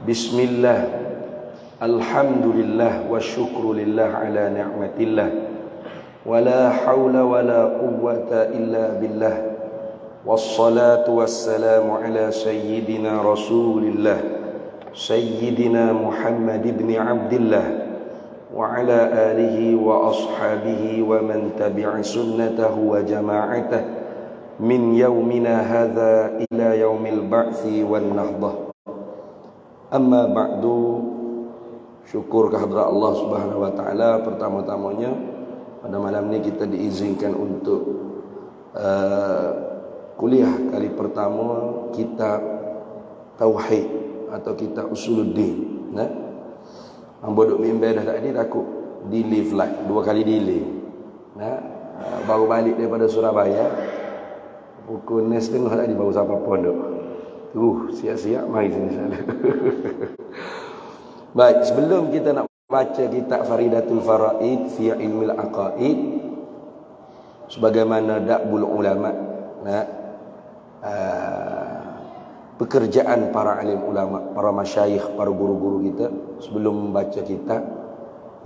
Bismillah, alhamdulillah, wa syukrulillah ala ni'matillah, wa la hawla wa la quwwata illa billah, wassalatu wassalamu ala sayyidina rasulillah, sayyidina Muhammad ibn Abdillah, wa ala alihi wa ashabihi wa man tabi'a sunnatahu wa jama'atah min yaumina hadha ila yaumil ba'thi wan nahdah. Amma ba'du. Syukur kehadrat Allah Subhanahu wa taala. Pertama-tamanya pada malam ini kita diizinkan untuk kuliah kali pertama kitab tauhid atau kitab usuluddin. Nah, ambo duk mimbar dah tadi takut delay flight, 2 kali delay. Nah, baru balik daripada Surabaya pukul 9:30 tadi baru sampai pondok. Siap-siap mari sini sana. Baik, sebelum kita nak baca kitab Faridatul Faraid fi Ilmil Aqaid sebagaimana da'bul ulama, pekerjaan para alim ulama, para masyayikh, para guru-guru kita, sebelum membaca kitab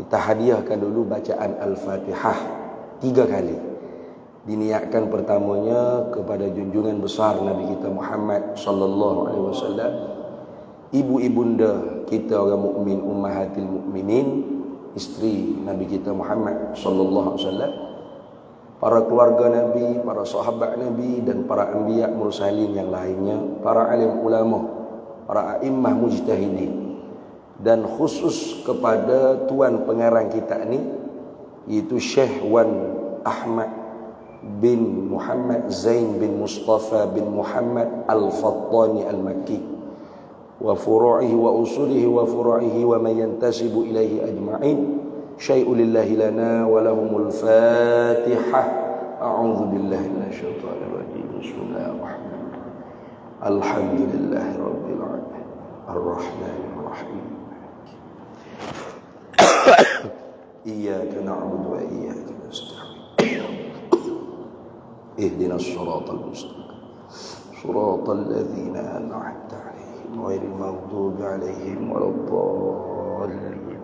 kita hadiahkan dulu bacaan Al-Fatihah 3 kali. Diniatkan pertamanya kepada junjungan besar Nabi kita Muhammad sallallahu alaihi wasallam, ibu ibunda kita orang mukmin, ummahatil mukminin, isteri Nabi kita Muhammad sallallahu alaihi wasallam, para keluarga Nabi, para sahabat Nabi dan para anbiya mursalin yang lainnya, para alim ulama, para a'immah mujtahidin, dan khusus kepada tuan pengarang kita ni iaitu Syekh Wan Ahmad bin Muhammad Zain bin Mustafa bin Muhammad Al-Fattani Al-Makki wa furu'ihi wa usulihi wa furu'ihi wa man yantasibu ilaihi ajma'in. Syai'un lillahi lana wa lahumul Fatihah. A'udzu billahi minasyaitonir rajim. Bismillahirrahmanirrahim. Alhamdulillahi rabbil alamin. Arrahmanir rahim. Iyyaka na'budu wa iyyaka nasta'in. اهدنا الصراط المستقيم صراط الذين أنعمت عليهم غير المغضوب عليهم ولا الضالين.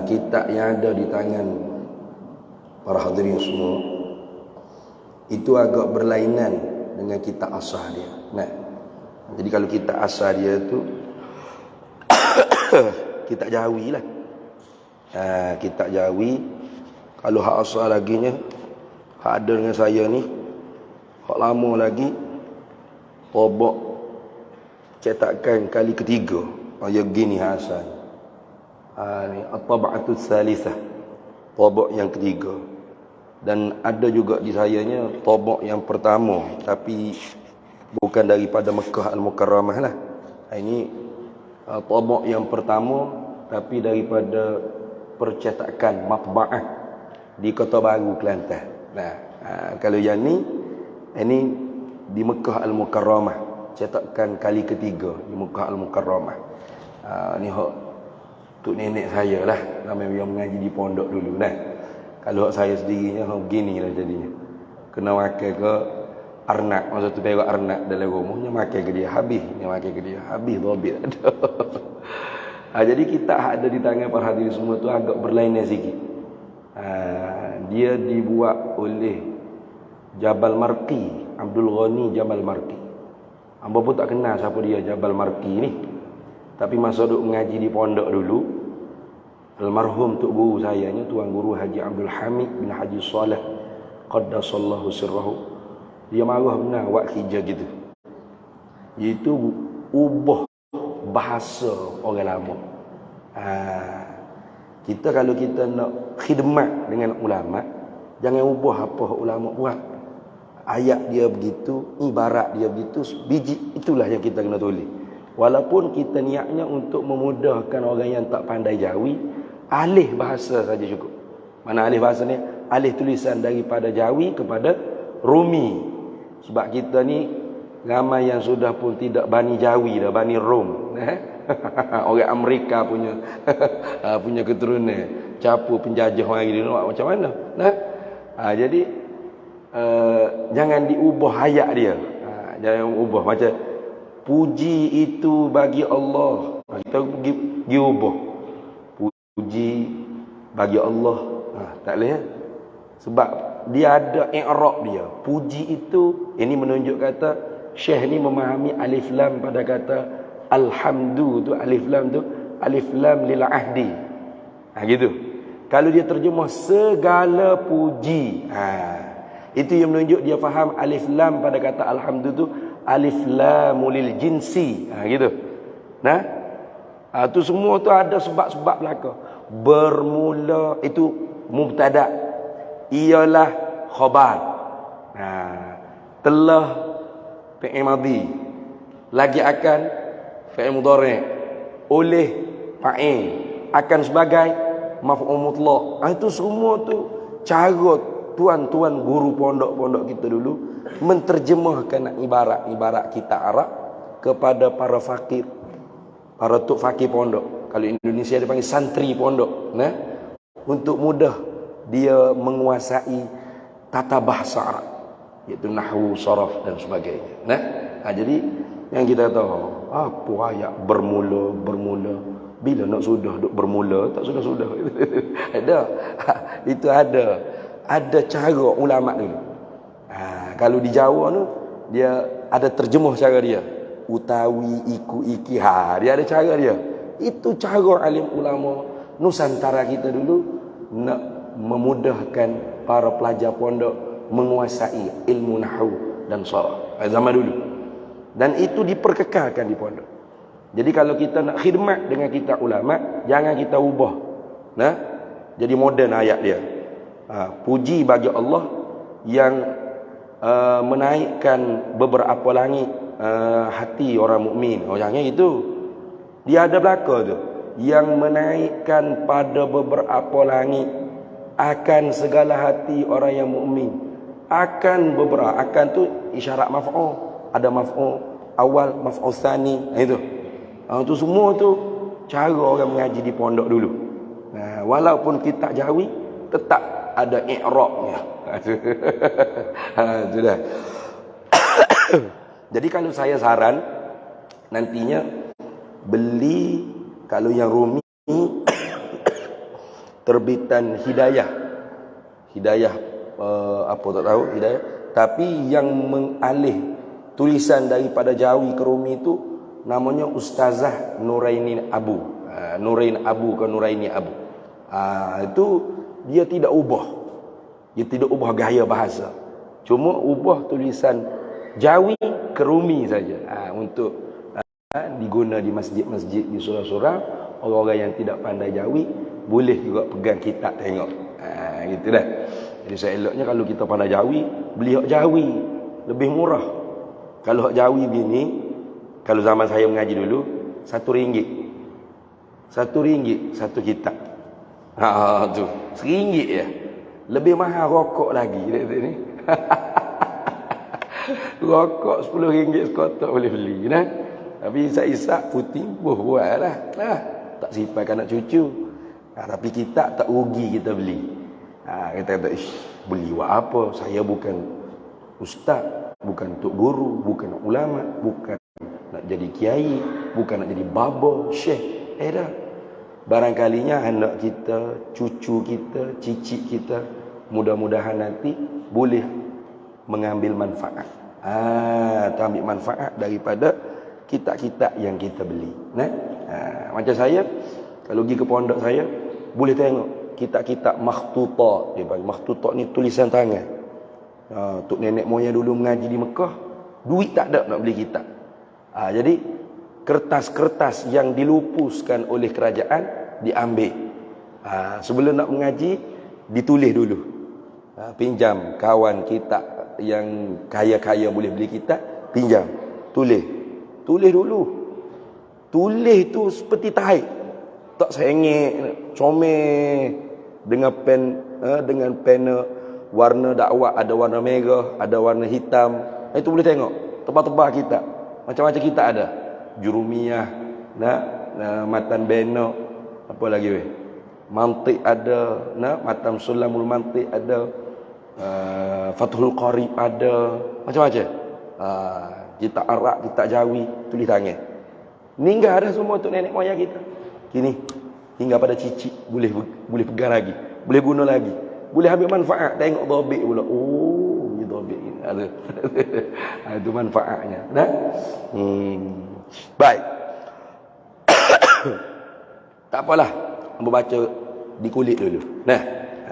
Kitab yang ada di tangan para hadirin semua itu agak berlainan dengan kitab asal dia. Nah, jadi kalau kitab asal dia tu kitab Jawi lah. Kitab Jawi. Kalau hak asal laginya, hak ada dengan saya ni, hak lama lagi, tobok cetakan kali ketiga. Yang gini hak asal. Ni at-tab'atus salisah, tobok yang ketiga. Dan ada juga di sayanya tobok yang pertama, tapi bukan daripada Mekah Al-Mukarramah lah. Ini tobok yang pertama, tapi daripada percetakan matba'ah di Kota Baru, Kelantan. Nah, kalau yang ni, ini di Mekah Al-Mukarramah, cetakan kali ketiga di Mekah Al-Mukarramah. Ni hak tok nenek saya lah, ramai yang mengaji di pondok dulu. Nah, kalau hak saya sendirinya hak beginilah jadinya. Kena makan ke arnak, masa tu perak arnak dalam rumahnya makan ke dia habis, habis dobit ada. Jadi kita ada di tangan para hadirin semua tu agak berlainan sikit. Dia dibuat oleh Jabal Marqi, Abdul Ghani Jabal Marqi. Hamba pun tak kenal siapa dia Jabal Marqi ni. Tapi masa duk mengaji di pondok dulu, almarhum tok guru saya ni, tuan guru Haji Abdul Hamid bin Haji Saleh qaddasallahu sirrahu, dia marah benar buat kerja gitu. Iaitu ubah bahasa orang lama. Kita kalau kita nak khidmat dengan ulama, jangan ubah apa ulama buat. Ayat dia begitu, ibarat dia begitu, biji itulah yang kita kena tulis. Walaupun kita niatnya untuk memudahkan orang yang tak pandai Jawi, alih bahasa saja cukup. Mana alih bahasa ni? Alih tulisan daripada Jawi kepada Rumi. Sebab kita ni ramai yang sudah pun tidak bani Jawi dah, bani Rom. Orang Amerika punya keturunan, campur penjajah orang ini, macam mana? Jadi jangan diubah ayat dia. jangan ubah macam puji itu bagi Allah. Kita pergi ubah. Puji bagi Allah. Tak boleh. Sebab dia ada i'rab dia. Puji itu, ini menunjuk kata Syekh ni memahami alif lam pada kata alhamdu tu, alif lam lil ahdi. Gitu. Kalau dia terjemah segala puji, itu yang menunjuk dia faham alif lam pada kata alhamdu tu alif lam lil jinsi. Gitu. Nah, tu semua tu ada sebab-sebab belaka. Bermula itu mubtada, ialah khabar. Telah fi'il madhi, lagi akan fi'il mudhari', oleh fa'il, akan sebagai maf'ul mutlaq. Itu semua tu cara tuan-tuan guru pondok-pondok kita dulu menterjemahkan ibarat-ibarat kita Arab kepada para fakir, para tok fakir pondok. Kalau Indonesia dia panggil santri pondok, untuk mudah dia menguasai tata bahasa Arab, iaitu nahwu, saraf dan sebagainya. Jadi yang kita tahu apa ayat bermula, bila nak sudah duk bermula, tak sudah. Ada. Itu ada cara ulama dulu. Kalau di Jawa tu dia ada terjemah cara dia. Utawi iku iki, dia ada cara dia. Itu cara alim ulama Nusantara kita dulu nak memudahkan para pelajar pondok menguasai ilmu nahwu dan saraf zaman dulu. Dan itu diperkekalkan di pondok. Jadi kalau kita nak khidmat dengan kitab ulama, jangan kita ubah. Jadi moden ayat dia. Puji bagi Allah yang menaikkan beberapa langit hati orang mukmin. Jangan itu. Dia ada belaka tu. Yang menaikkan pada beberapa langit akan segala hati orang yang mukmin. Akan beberapa, akan tu isyarat maf'ul. Ada maf'ul awal, maf'ul tsani. Itu. Itu semua tu cara orang mengaji di pondok dulu. Walaupun kitab Jawi tetap ada i'rabnya. Sudah. Jadi kalau saya saran nantinya beli, kalau yang Rumi terbitan Hidayah, apa tak tahu Hidayah, tapi yang mengalih tulisan daripada Jawi ke Rumi itu namanya Ustazah Nuraini Abu. Nurain Abu ke Nuraini Abu. Itu dia tidak ubah gaya bahasa, cuma ubah tulisan Jawi ke Rumi saja. Untuk diguna di masjid-masjid, di surau-surau. Orang-orang yang tidak pandai Jawi boleh juga pegang kitab tengok. Gitu dah. Jadi seeloknya kalau kita pandai Jawi, beli hak Jawi lebih murah. Kalau hak Jawi begini, kalau zaman saya mengaji dulu, RM1. RM1 satu kitab. Tu RM1 ya. Lebih mahal rokok lagi ni. Rokok RM10 sekotak boleh beli. Tapi isak-isak putih buatlah. Tak simpan anak cucu. Tapi kita tak rugi kita beli. Kita kata, beli buat apa? Saya bukan ustaz, bukan tok guru, bukan ulama, bukan nak jadi kiai, bukan nak jadi baba, syekh. Dah. Barangkalinya anak kita, cucu kita, cicit kita, mudah-mudahan nanti boleh mengambil manfaat. Ambil manfaat daripada kitab-kitab yang kita beli. Macam saya, kalau pergi ke pondok saya, boleh tengok kitab-kitab makhtutat. Dia panggil makhtutat ni tulisan tangan. Tok nenek moyang dulu mengaji di Mekah, duit tak ada nak beli kitab. Jadi kertas-kertas yang dilupuskan oleh kerajaan diambil. Sebelum nak mengaji, ditulis dulu. Pinjam kawan kitab yang kaya-kaya boleh beli kitab, pinjam. Tulis dulu. Tulis tu seperti tahi. Tak sengit, comel dengan pena warna dakwah, ada warna merah, ada warna hitam. Itu boleh tengok. Tebal-tebal kitab. Macam-macam kitab ada. Jurumiyah, Matan Bena, apa lagi weh? Mantiq ada, Matam Sulamul Mantiq ada, Fathul Qarib ada, macam-macam. Kitab Arab, kitab Jawi, tulis tangan. Tinggal dah semua untuk nenek moyang kita. Kini tinggal pada cicit, boleh pegang lagi, boleh guna lagi, boleh ambil manfaat. Tengok dobik pula. Oh, ni dobik ni ada. Itu manfaatnya. Dah? Baik. Tak apalah, hamba baca di kulit dulu. Nah,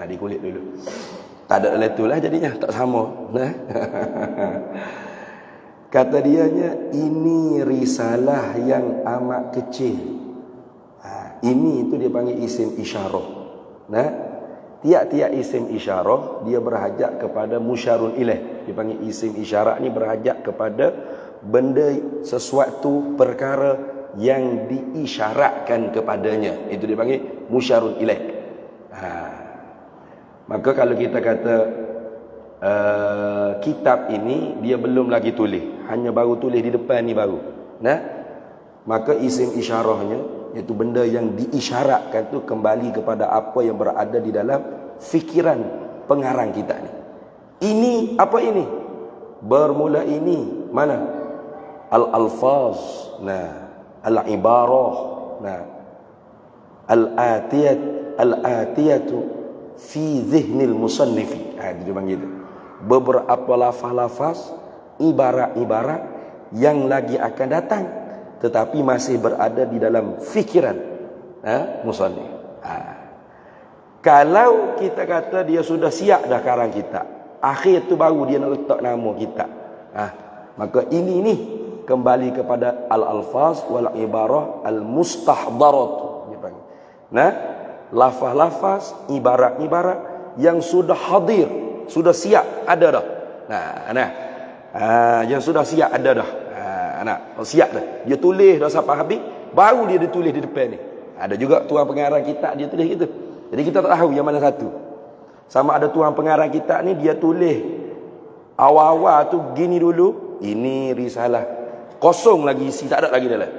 di kulit dulu. Tak ada dalam itulah jadinya, tak sama. Nah. Kata dianya, ini risalah yang amat kecil. Ini itu dia panggil isim isyarah. Nah, tiap-tiap isim isyarah dia berhajat kepada musyarun ilaih. Dia panggil isim isyarah ni berhajat kepada benda, sesuatu perkara yang diisyaratkan kepadanya. Itu dia panggil musyarun ilaih. Maka kalau kita kata kitab ini dia belum lagi tulis, hanya baru tulis di depan ni baru. Nah, maka isim isyarahnya, iaitu benda yang diisyaratkan tu kembali kepada apa yang berada di dalam fikiran pengarang kita ni. Ini apa ini? Bermula ini mana? Al-alfaz, nah, al-ibarah, nah, al-atiyatu fi zihnil musannifi. Dia panggil itu. Beberapa lafaz-lafaz, ibarat-ibarat yang lagi akan datang tetapi masih berada di dalam fikiran musannif. Kalau kita kata dia sudah siap dah karang kita, akhir tu baru dia nak letak nama kita, maka ini ni kembali kepada al-alfaz wal ibarah al-mustahdarat, dia panggil. Nah, lafaz-lafaz, ibarat-ibarat yang sudah hadir, sudah siap, ada dah. Yang sudah siap ada dah. Siap dah. Dia tulis dah sampai habis, baru dia ditulis di depan ni. Ada juga tuan pengarang kitab dia tulis gitu. Jadi kita tak tahu yang mana satu. Sama ada tuan pengarang kitab ni dia tulis awal-awal tu gini dulu, ini risalah, kosong lagi, isi tak ada lagi dalam.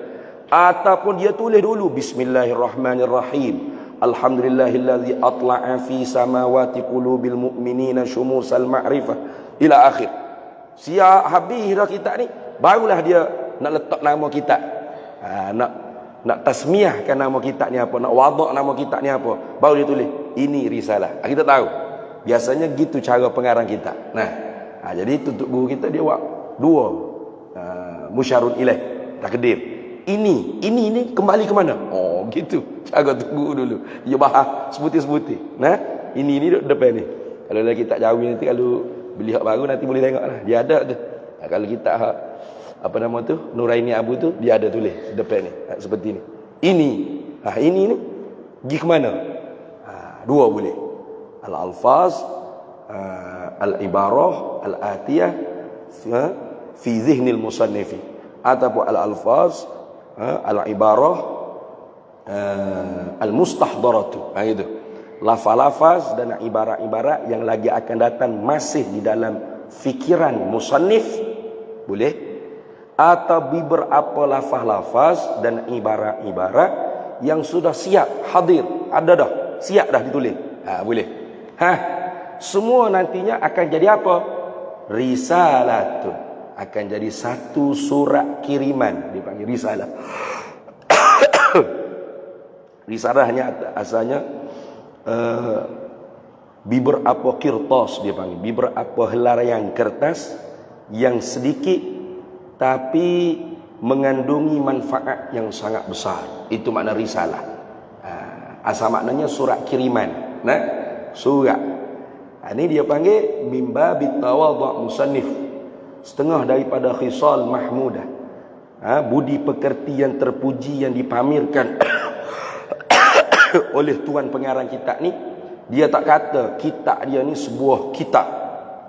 Ataupun dia tulis dulu bismillahirrahmanirrahim, alhamdulillahillazi atla'a fi samawati qulubil mu'minina syumusal ma'rifah ila akhir. Siap habis dah kitab ni, barulah dia nak letak nama kitab. Nak tasmiahkan nama kitab ni apa, nak wadak nama kitab ni apa, baru dia tulis ini risalah. Kita tahu biasanya gitu cara pengarang kitab. Jadi tutup guru kita dia buat dua musyarun ilaih, takdir. Ini kembali ke mana? Oh, gitu. Cara tunggu dulu. Dia bahas sebutir-sebutir. Ini depan ni. Kalau dah kitab Jawi nanti, kalau beli hak baru nanti boleh tengoklah. Dia ada tu. Kalau kitab hak apa nama tu, Nuraini Abu tu, dia ada tulis depan ni. Seperti ni. Ini ni pergi ke mana? Dua boleh. Al-alfaz, al-ibarah, al-atiyah fi zihnil musannifi, ataupun al-alfaz, al-ibarah, al-mustahdaratu. Itu lafaz-lafaz dan ibarat-ibarat yang lagi akan datang masih di dalam fikiran musannif, boleh. Atau beberapa lafaz-lafaz dan ibarat-ibarat yang sudah siap, hadir, ada dah, siap dah ditulis. Boleh. Semua nantinya akan jadi apa? Risalatun. Akan jadi satu surat kiriman, dipanggil risalah. Risalahnya asalnya beberapa kirtas, dia panggil, beberapa helaian kertas yang sedikit tapi mengandungi manfaat yang sangat besar. Itu makna risalah. Asal maknanya surat kiriman. Surat. Ini dia panggil mimba bitawadhu musannif, setengah daripada khisal mahmudah, budi pekerti yang terpuji yang dipamerkan oleh tuan pengarang kitab ni. Dia tak kata kitab dia ni sebuah kitab,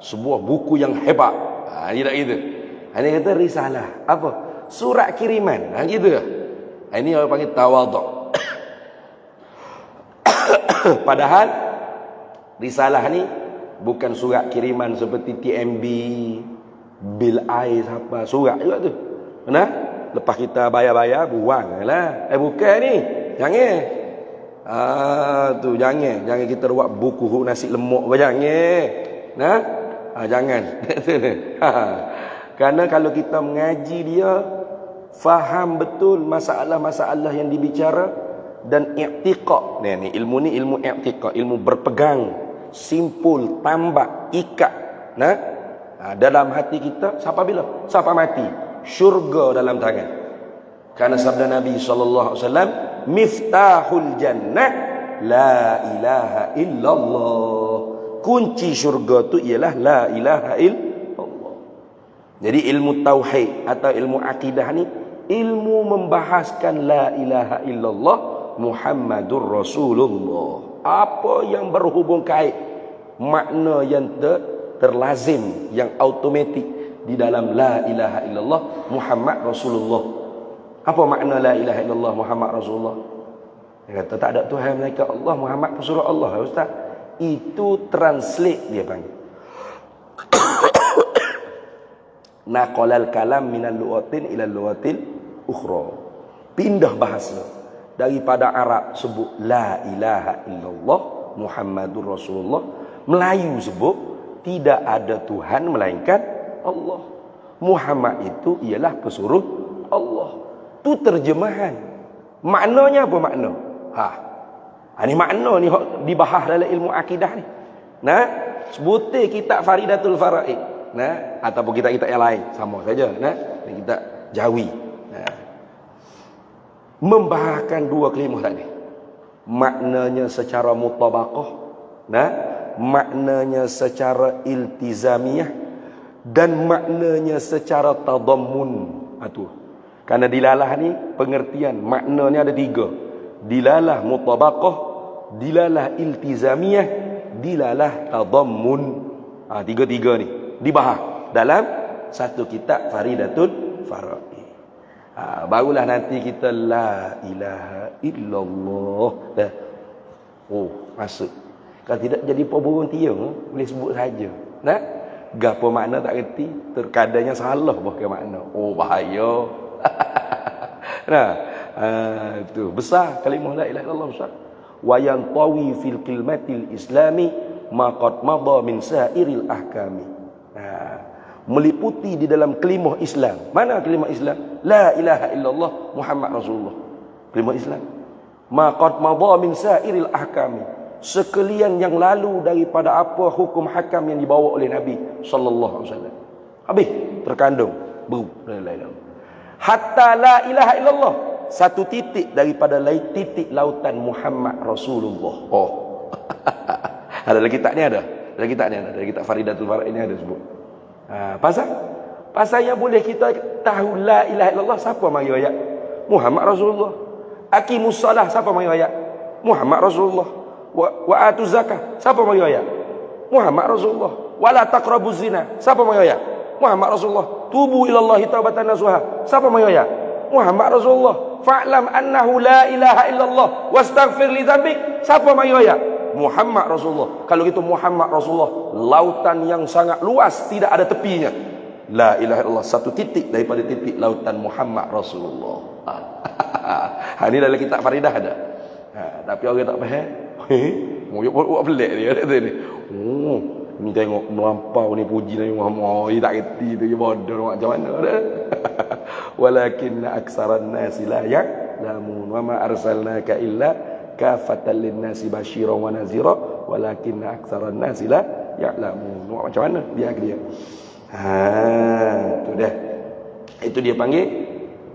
sebuah buku yang hebat. Dia tak gitu. Dia kata risalah. Apa? Surat kiriman. Gitu. Ini orang panggil tawadhu. Padahal risalah ni bukan surat kiriman seperti TMB, bil air siapa, surat juga tu. Lepas kita bayar-bayar buang lah. Bukan ni. Jangan. Jangan kita buat buku nasi lemak, jangan. Jangan. Kerana kalau kita mengaji dia, faham betul masalah-masalah yang dibicara dan i'tiqad. Ni ilmu ni ilmu i'tiqad, ilmu berpegang, simpul, tambak, ikat. Dalam hati kita sampai bila? Sampai mati. Syurga dalam tangan. Karena sabda Nabi sallallahu alaihi wasallam, miftahul jannah la ilaha illallah. Kunci syurga tu ialah la ilaha illallah. Jadi ilmu tauhid atau ilmu akidah ni ilmu membahaskan la ilaha illallah Muhammadur Rasulullah. Apa yang berhubung kait, makna yang terlazim, yang automatik di dalam la ilaha illallah Muhammad Rasulullah. Apa makna la ilaha illallah Muhammad Rasulullah? Dia kata tak ada Tuhan melainkan Allah, Muhammad Rasulullah Allah. Ustaz, itu translate dia panggil. Naqalal kalam minal lughatin ila lughatil ukhra. Pindah bahasa daripada Arab sebut la ilaha illallah Muhammadur Rasulullah, Melayu sebut tidak ada Tuhan melainkan Allah. Muhammad itu ialah pesuruh Allah. Tu terjemahan. Maknanya apa makna? Ini makna ni dibahas dalam ilmu akidah ni. Sebutir kitab Faridatul Faraid. Ataupun kitab-kitab yang lain sama saja. Kitab Jawi. Membahaskan dua kalimah tadi. Maknanya secara mutabaqah, maknanya secara iltizamiyah, dan maknanya secara tadammun. Karena dilalah ni pengertian maknanya ada tiga. Dilalah mutabaqah, dilalah iltizamiyah, dilalah tadammun. Tiga-tiga ni dibahas dalam satu kitab Faridatul Faraid. Barulah nanti kita la ilaha illallah dah. Masuk. Kalau tidak jadi pemburung tiang, boleh sebut saja. Gapo makna tak reti, terkadangnya salah pakai makna. Bahaya. Itu besar kalimah la ilaha illallah besar. Wa yantawi fil kalimatil islami ma qad madha min sairil ahkami. Meliputi di dalam kalimah Islam. Mana kalimah Islam? La ilaha illallah Muhammad Rasulullah. Kalimah Islam. Ma qad madha min sairil ahkami. Sekalian yang lalu daripada apa hukum hakam yang dibawa oleh Nabi sallallahu alaihi wasallam. Habis terkandung la ilaha illallah. Hatta la ilaha illallah, satu titik daripada titik lautan Muhammad Rasulullah. Ada dalam kitab ni ada. Dalam kitab ni ada. Dalam kitab Faridatul Faraid ini ada sebut. Pasal yang boleh kita tahu la ilaha illallah, siapa mari ayat? Muhammad Rasulullah. Aqimus salah, siapa mari ayat? Muhammad Rasulullah. Wa atuz zakah, siapa mari ayat? Muhammad Rasulullah. Wala taqrabuz zina, siapa mari ayat? Muhammad Rasulullah. Tubu ilallahi taubatan nasuha, siapa mari ayat? Muhammad Rasulullah. Fa'lam annahu la ilaha illallah wastaghfir li dzambik, siapa mari ayat? Muhammad Rasulullah. Kalau gitu Muhammad Rasulullah, lautan yang sangat luas, tidak ada tepinya. La ilaha illallah, satu titik daripada titik lautan Muhammad Rasulullah. Ini dalam kitab Faridah ada. Tapi orang tak faham. Buat pelik dia kata ni. Ni tengok melampau ni puji Nabi Muhammad. Dia tak reti tu, dia bodoh macam mana dah. Walakin aksaran nasi la ya'lamun wa ma arsalnaka illa kafatan linnasi basyiran wa nazira walakin aktsaran nasi la ya'lamun. Macam mana dia? Itu dah. Itu dia panggil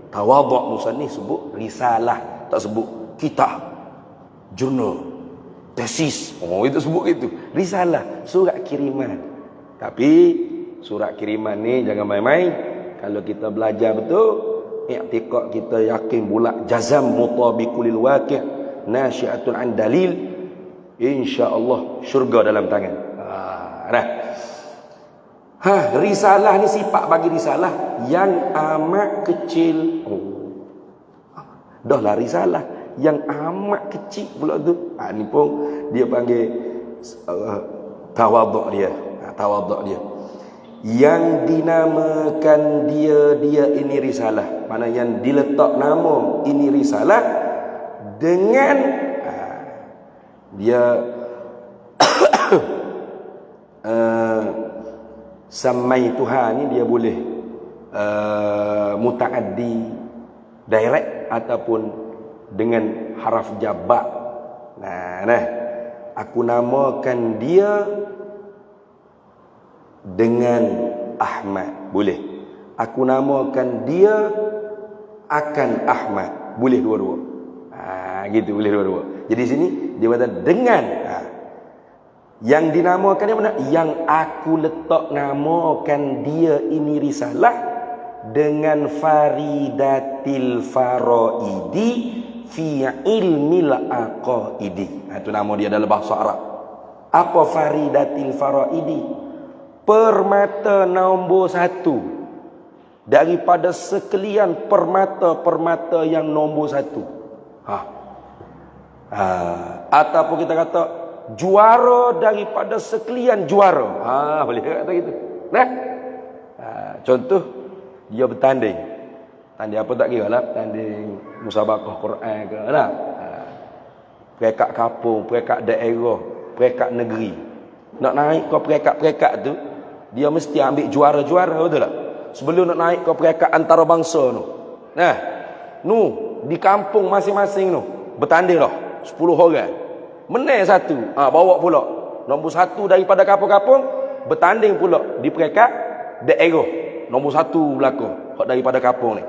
tawadhu. Musannif sebut risalah, tak sebut kitab, jurnal, tesis. Itu sebut gitu. Risalah, surat kiriman. Tapi surat kiriman ni jangan main-main. Kalau kita belajar betul, i'tiqad kita yakin bulat, jazam mutabiqul waqi', nasyiatun an dalil, insya-Allah syurga dalam tangan. Risalah ni sifat bagi risalah yang amat kecil. Dah lah risalah yang amat kecil pula tu. Ni pun dia panggil tawaduk dia. Tawaduk dia. Yang dinamakan dia ini risalah. Mana yang diletak nama ini risalah dengan dia samai Tuhan ni dia boleh mutaaddi direct ataupun dengan haraf jabak. Nah, aku namakan dia dengan Ahmad, boleh. Aku namakan dia akan Ahmad, boleh dua-dua. Gitu, boleh dua-dua. Jadi sini dia kata dengan. Yang dinamakan dia mana? Yang aku letak namakan dia ini risalah dengan Faridatil Faraidi fi ilmil aqaidi. Itu nama dia dalam bahasa Arab. Apa Faridatil Faraidi? Permata nombor 1 daripada sekalian permata-permata yang nombor 1. Ataupun kita kata juara daripada sekalian juara. Boleh kata gitu. Contoh dia bertanding. Tanding apa tak kira lah, tanding musabaqah Quran ke lah. Peringkat kampung, peringkat daerah, peringkat negeri. Nak naik ke peringkat-peringkat tu, dia mesti ambil juara-juara, betul tak? Sebelum nak naik ke peringkat antarabangsa tu. Di kampung masing-masing tu bertanding dah 10 orang. Menang satu, bawa pula nombor 1 daripada kampung-kampung, bertanding pula di peringkat daerah. Nombor 1 belaka hak daripada kampung ni.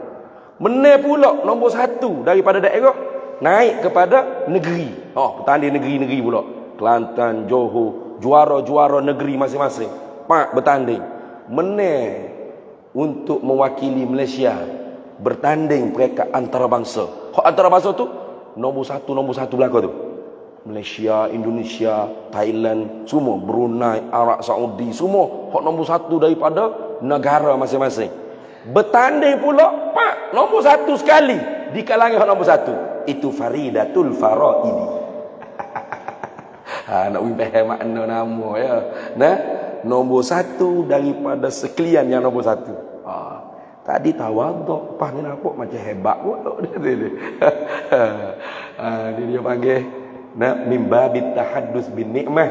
Menang pula nombor 1 daripada daerah, naik kepada negeri. Bertanding negeri-negeri pula. Kelantan, Johor, juara-juara negeri masing-masing. Bertanding. Menang untuk mewakili Malaysia, bertanding peringkat antarabangsa. Hak antarabangsa tu nombor 1 belaka tu. Malaysia, Indonesia, Thailand, semua, Brunei, Arab Saudi, semua hak nombor 1 daripada negara masing-masing. Bertanding pula nombor 1 sekali di kalangan hak nombor 1. Itu Faridatul Faraidi. Nak faham makna nama ya. Nombor 1 daripada sekalian yang nombor 1. Tadi tawaduk, pas ni nampak macam hebat pula dia panggil min babit tahaddus bin nikmah.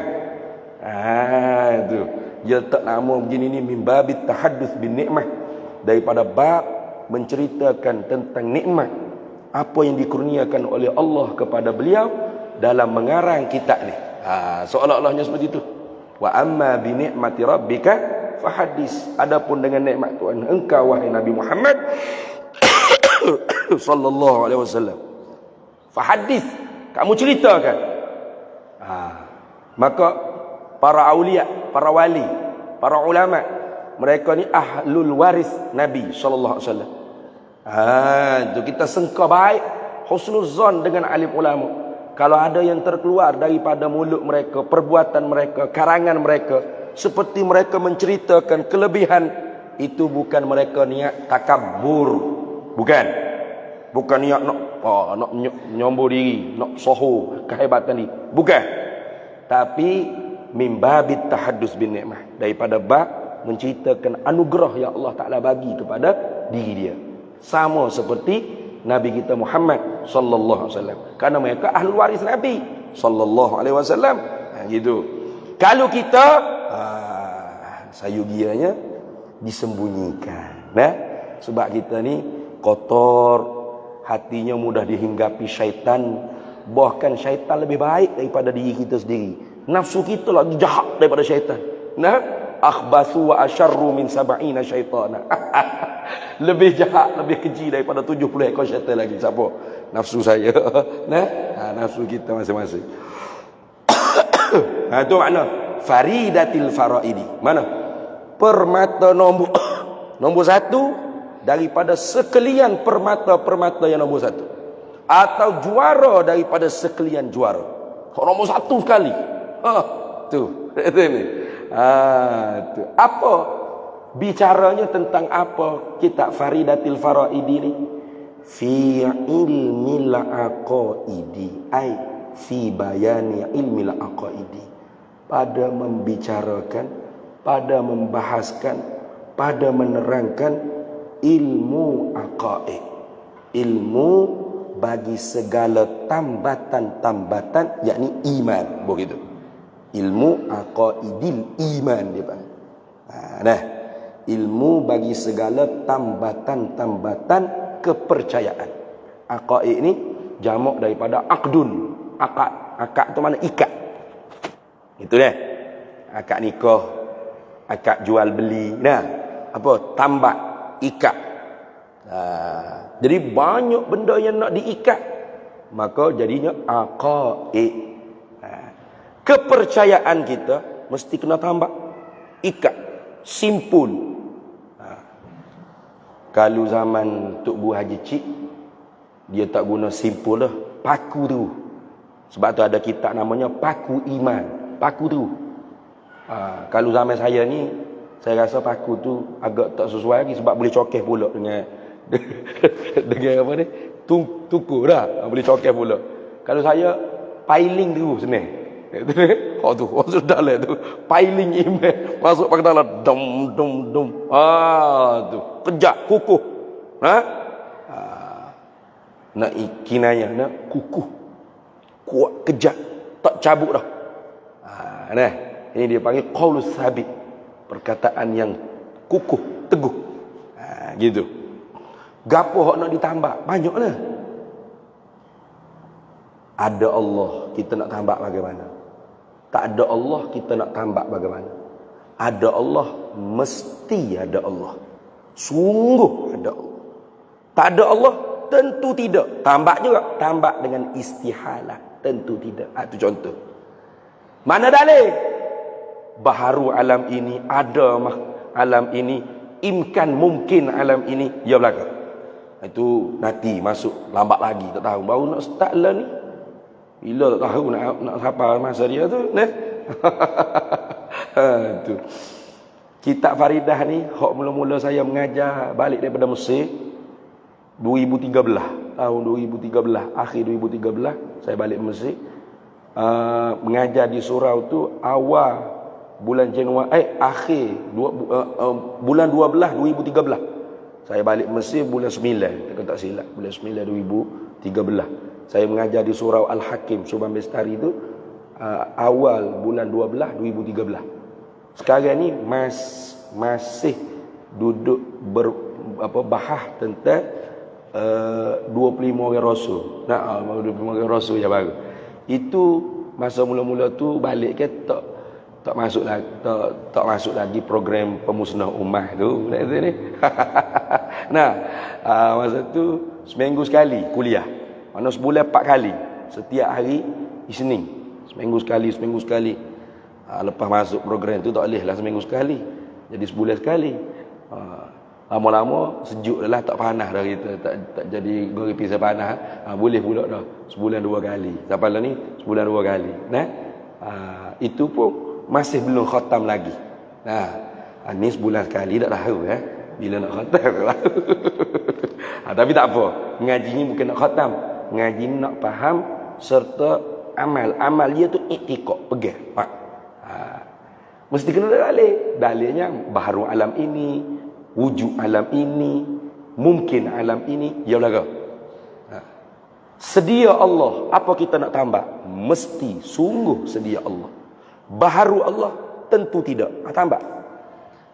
Tu dia tak nama begini ni, min babit tahaddus bin nikmah, daripada bab menceritakan tentang nikmat apa yang dikurniakan oleh Allah kepada beliau dalam mengarang kitab ni. Seolah-olahnya seperti itu. Wa amma bi ni'mati rabbika fahadis. Adapun dengan nikmat Tuhan engkau wahai Nabi Muhammad sallallahu alaihi wasallam, fahadis, kamu ceritakan. Maka para aulia, para wali, para ulama, mereka ni ahlul waris Nabi sallallahu alaihi wasallam. Itu kita sangka baik, husnuzan dengan alim ulama. Kalau ada yang terkeluar daripada mulut mereka, perbuatan mereka, karangan mereka, seperti mereka menceritakan kelebihan, itu bukan mereka niat takabur, bukan niat nak nyombor diri, nak soho kehebatan diri, bukan. Tapi mimbabit tahaddus bin nikmah, daripada bab menceritakan anugerah yang Allah Taala bagi kepada diri dia. Sama seperti Nabi kita Muhammad sallallahu alaihi wasallam, karena mereka ahli waris Nabi sallallahu alaihi wasallam. Gitu. Kalau kita sayugianya disembunyikan. Sebab kita ni kotor, hatinya mudah dihinggapi syaitan. Bahkan syaitan lebih baik daripada diri kita sendiri. Nafsu kita lagi jahat daripada syaitan. Akhbasu wa asyarru min sab'ina syaitana. Lebih jahat, lebih keji daripada 70 ekor syaitan lagi. Siapa? Nafsu saya. Nafsu kita masing-masing. Itu makna Faridatil Faraidi. Mana? Permata nombor 1 daripada sekalian permata-permata yang nombor 1. Atau juara daripada sekalian juara. Nombor 1 sekali. Tu. Itu ni. Tu. Apa bicaranya tentang apa kitab Faridatil Faraidi ni? Fi ilmil aqaidi, ai fi bayani ilmil aqaidi. Pada membicarakan, pada membahaskan, pada menerangkan ilmu aqaid. Ilmu bagi segala tambatan-tambatan, yakni iman, begitu. Ilmu aqaidil iman dia panggil. ilmu bagi segala tambatan-tambatan kepercayaan. Aqaid ni jamak daripada aqdun. Akad tu mana? Ikat. Itu dia. Akad nikah, akad jual beli. Nah, apa? Tambat, ikat. Jadi banyak benda yang nak diikat, maka jadinya aqaid. Kepercayaan kita mesti kena tambah, ikat, simpul. Kalau zaman Tok Bu Haji Cik, dia tak guna simpul dah, paku tu. Sebab tu ada kitab namanya Paku Iman, paku tu. Kalau zaman saya ni, saya rasa paku tu agak tak sesuai lagi, sebab boleh cokeh pula dengan dengan apa ni, tuku dah, boleh cokeh pula. Kalau saya piling tu senang. Oh tu, oh sudah lah tu, piling iman masuk pakai dalam, dum dum dum. Tu kejak, kukuh. Nak kinayah, nak kukuh, kuat, kejak, tak cabut dah. Nah, ini dia panggil qaulus sabit, perkataan yang kukuh, teguh. Gitu. Gapo hok nak ditambah? Banyaklah. Ada Allah, kita nak tambah bagaimana? Tak ada Allah, kita nak tambah bagaimana? Ada Allah, mesti ada Allah. Sungguh ada Allah. Tak ada Allah, tentu tidak. Tambah juga, tambah dengan istihalah, tentu tidak. Itu contoh. Mana dalil? Baharu alam ini, ada alam ini, imkan mungkin alam ini, ya belaka. Itu nanti masuk, lambat lagi, tak tahu. Baru nak start lah ni. Bila tak tahu nak hafal masa dia tu, nah. Tu. Kitab Faridah ni, hak mula-mula saya mengajar balik daripada Mesir 2013, tahun 2013, akhir 2013 saya balik Mesir. Mengajar di surau tu awal bulan Januari, bulan 12 2013. Saya balik Mesir bulan 9, tak silap, bulan 9 2013. Saya mengajar di surau Al-Hakim Subhan Bestari itu awal bulan 12 2013. Sekarang ni masih duduk bahas tentang 25 orang rasul. 25 orang rasul yang baru. Itu masa mula-mula tu balik ke tak masuk lagi, tak masuk lagi program pemusnah ummah tu. Nah, masa tu seminggu sekali kuliah. Mana sebulan 4 kali. Setiap hari Isnin. Seminggu sekali. Lepas masuk program tu tak boleh lah seminggu sekali. Jadi sebulan sekali. Lama-lama sejuk dah lah, tak panas dah kita. Tak jadi goreng pisau panas. Boleh pula dah. Sebulan 2 kali. Sampai lah ni sebulan 2 kali. Nah, itu pun masih belum khatam lagi. Nah, ni sebulan sekali tak tahu bila nak khatam. Tapi tak apa. Ngaji ni bukan nak khatam. Ngaji ni nak faham serta amal. Amal dia tu iktiqad, pegang. Mesti kena dalil. Dalilnya baharu alam ini, wujud alam ini, mungkin alam ini, ya belaka. Sedia Allah, apa kita nak tambah? Mesti, sungguh sedia Allah. Baharu Allah, tentu tidak. Tambah.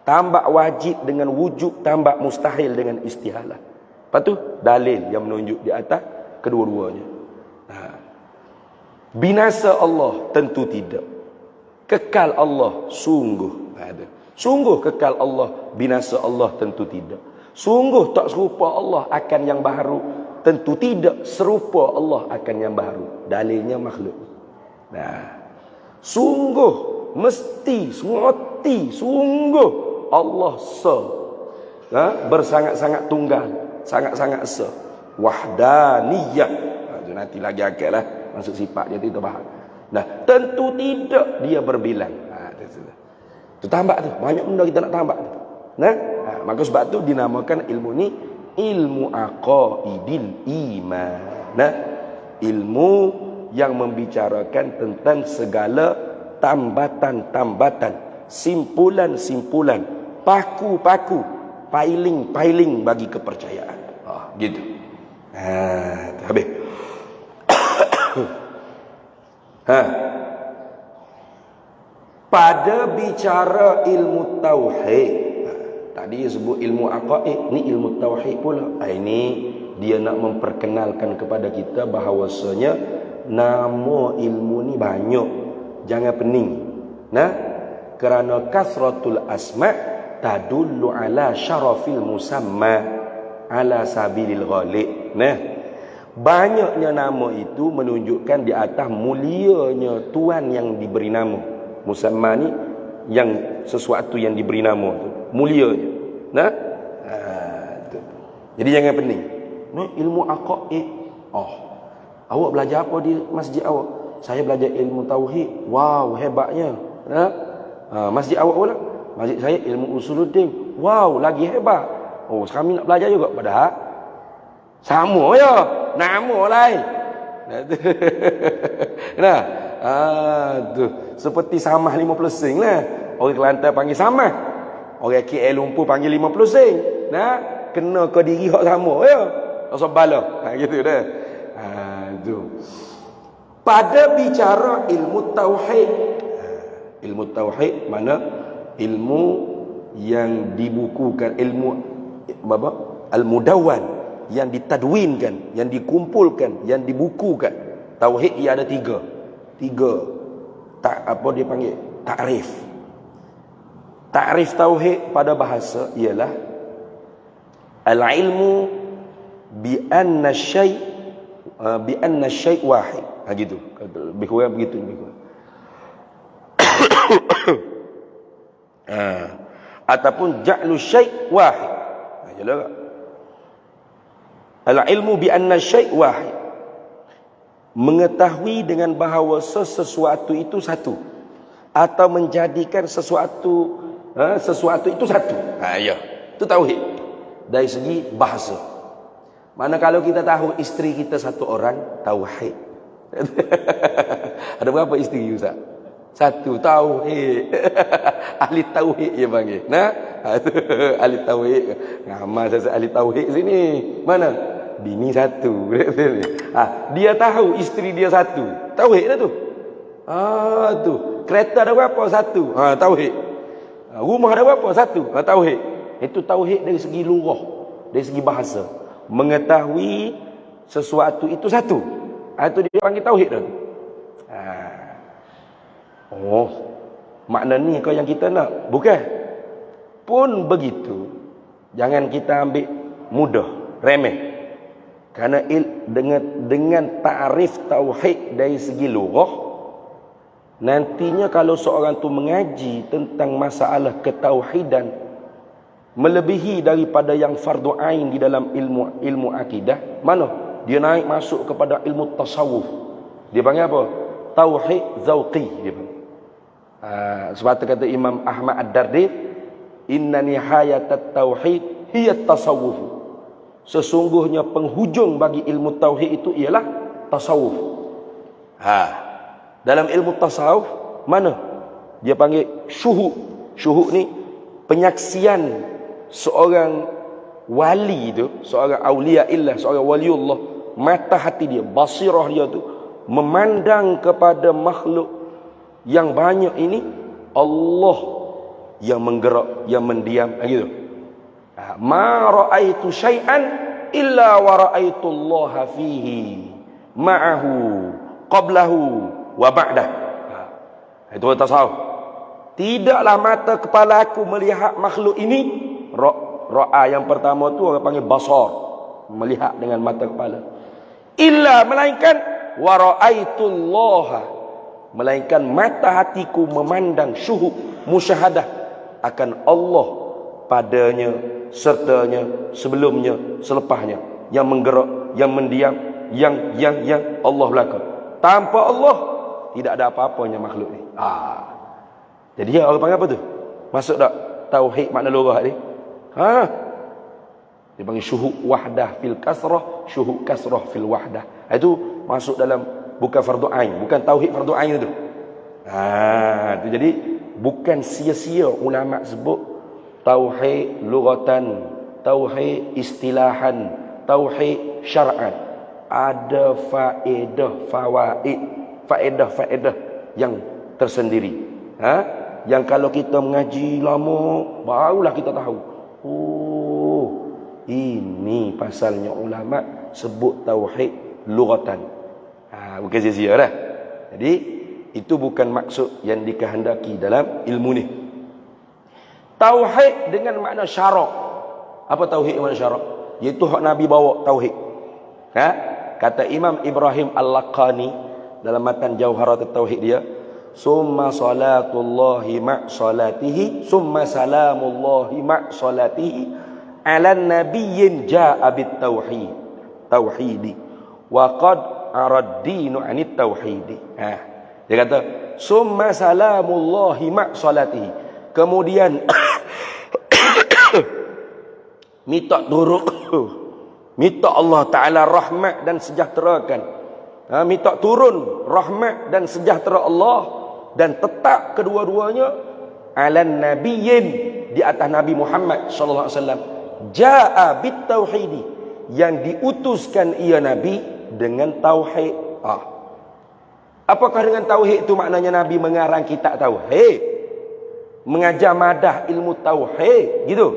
Tambah wajib dengan wujud, tambah mustahil dengan istihalah. Lepas tu, dalil yang menunjuk di atas kedua-duanya. Binasa Allah, tentu tidak. Kekal Allah, sungguh ada. Sungguh kekal Allah, binasa Allah, tentu tidak. Sungguh tak serupa Allah akan yang baharu, tentu tidak serupa Allah akan yang baharu. Dalilnya makhluk. Sungguh, mesti, semati, sungguh Allah bersangat-sangat tunggal, sangat-sangat wahdaniyah. Nanti lagi akal lah masuk sifat dia, kita bahas. Tentu tidak dia berbilang. Itu tambah tu, banyak benda kita nak tambah. Maka sebab tu dinamakan ilmu ni ilmu aqaidil iman. Ilmu yang membicarakan tentang segala tambatan-tambatan, simpulan-simpulan, paku-paku, piling-piling bagi kepercayaan. Gitu. Habis. Pada bicara ilmu tauhid, Tadi sebut ilmu aqaid, ni ilmu tauhid pula. Ini dia nak memperkenalkan kepada kita bahawasanya nama ilmu ni banyak. Jangan pening. Nah, kerana kasratul asma' tadullu ala syarafil musamma ala sabilil ghalib. Nah, banyaknya nama itu menunjukkan di atas mulianya tuan yang diberi nama. Musamma ni yang sesuatu yang diberi nama tu, mulianya. Nah, tu. Jadi jangan pening. Ni ilmu aqaid. Oh, awak belajar apa di masjid awak? Saya belajar ilmu tauhid. Wow, hebatnya. Nah, masjid awak pula? Masjid saya ilmu usuluddin. Wow, lagi hebat. Oh, kami nak belajar juga. Padahal sama ya, nama lain. Nah, tu seperti samah 50 sen lah. Orang Kelantan panggil samah, orang KL Lumpur panggil 50 sen. Nah, kena ke diri hak sama ya. Rasa bala. Gitu dah. Tu. Pada bicara ilmu tauhid, ilmu tauhid mana? Ilmu yang dibukukan, ilmu apa? Al-mudawwan, yang ditadwinkan, yang dikumpulkan, yang dibukukan. Tauhid ia ada tiga. Tak apa dia panggil? Takrif. Takrif tauhid pada bahasa ialah al-ilmu bi anna syai' wahid. Gitu. Lebih kurang begitu, lebih kurang. Ataupun ja'lu syai' wahid. Jelas tak? Al-ilmu bi anna syai' wahid. Mengetahui dengan bahawa sesuatu itu satu, atau menjadikan sesuatu itu satu. Ya, itu tauhid. Dari segi bahasa. Mana kalau kita tahu isteri kita satu orang, tauhid. Ada berapa isteri Ustaz? Satu, tauhid. Ahli tauhid dia panggil. Nah, ahli tauhid. Nama saya ahli tauhid sini. Mana? Bini satu. Dia tahu isteri dia satu. Tauhid dah tu. Tu. Kereta ada berapa? Satu. Tauhid. Rumah ada berapa? Satu. Tauhid. Itu tauhid dari segi lurah, dari segi bahasa. Mengetahui sesuatu itu satu. Itu dia panggil tauhid dah tu. Oh, makna ni kau yang kita nak? Bukan. Pun begitu. Jangan kita ambil mudah, remeh. Kerana dengan ta'rif tauhid dari segi lugah, nantinya kalau seorang tu mengaji tentang masalah ketauhidan melebihi daripada yang fardu ain di dalam ilmu akidah, mana dia naik masuk kepada ilmu tasawuf. Dia panggil apa? Tauhid zauqi dia panggil. Sebab tu kata Imam Ahmad Ad-Dardi, inna nihayatat tauhid hiya tasawuf. Sesungguhnya penghujung bagi ilmu tauhid itu ialah tasawuf. Dalam ilmu tasawuf mana? Dia panggil syuhud. Syuhud ni penyaksian seorang wali itu, seorang aulia illah, seorang waliullah, mata hati dia, basirah dia tu memandang kepada makhluk yang banyak ini Allah yang menggerak, yang mendiam, gitu. Ma ra'aitu syai'an illa wa ra'aitu Allah fihi ma'ahu qablahu wa ba'dah. Itu tasawuf. Tidaklah mata kepala aku melihat makhluk ini. Ra'a yang pertama tu orang panggil basar, melihat dengan mata kepala. Illa, melainkan wa ra'aitu Allah, melainkan mata hatiku memandang syuhud, musyahadah akan Allah padanya, sertanya, sebelumnya, selepasnya, yang menggerak, yang mendiam, yang Allah belaka. Tanpa Allah tidak ada apa-apanya makhluk ni. Jadi dia orang panggil apa tu? Masuk tak tauhid makna lurah ni? Dia panggil syuhud wahdah fil kasrah, syuhud kasrah fil wahdah. Itu masuk dalam bukan fardu ain, bukan tauhid fardu ain itu. Itu jadi bukan sia-sia ulama sebut tauhid lughatan, tauhid istilahan, tauhid syar'an. Ada faedah yang tersendiri. Yang kalau kita mengaji lama barulah kita tahu. Oh, ini pasalnya ulama sebut tauhid lughatan. Bukan sia-sia dah. Jadi itu bukan maksud yang dikehendaki dalam ilmu ni. Tauhid dengan makna syarak. Apa tauhid dengan syarak? Iaitu hak Nabi bawa tauhid. Kata Imam Ibrahim Al-Laqani dalam matan Jauharat Tauhid dia, summa salatullahi ma' salatihi summa salamullahi ma' salatihi ala nabiyyin ja'a bit tauhidi wa qad arad-dinu 'anit tauhidi. Dia kata summa salamullahi ma' salatihi, kemudian minta Allah Ta'ala rahmat dan sejahterakan, minta turun rahmat dan sejahtera Allah, dan tetap kedua-duanya alan nabiyyin, di atas Nabi Muhammad sallallahu alaihi wasallam, jaa bit tauhidi, yang diutuskan ia Nabi dengan tauhid. Apakah dengan tauhid itu maknanya Nabi mengarang kitab tauhid, mengajar madah ilmu tauhid gitu,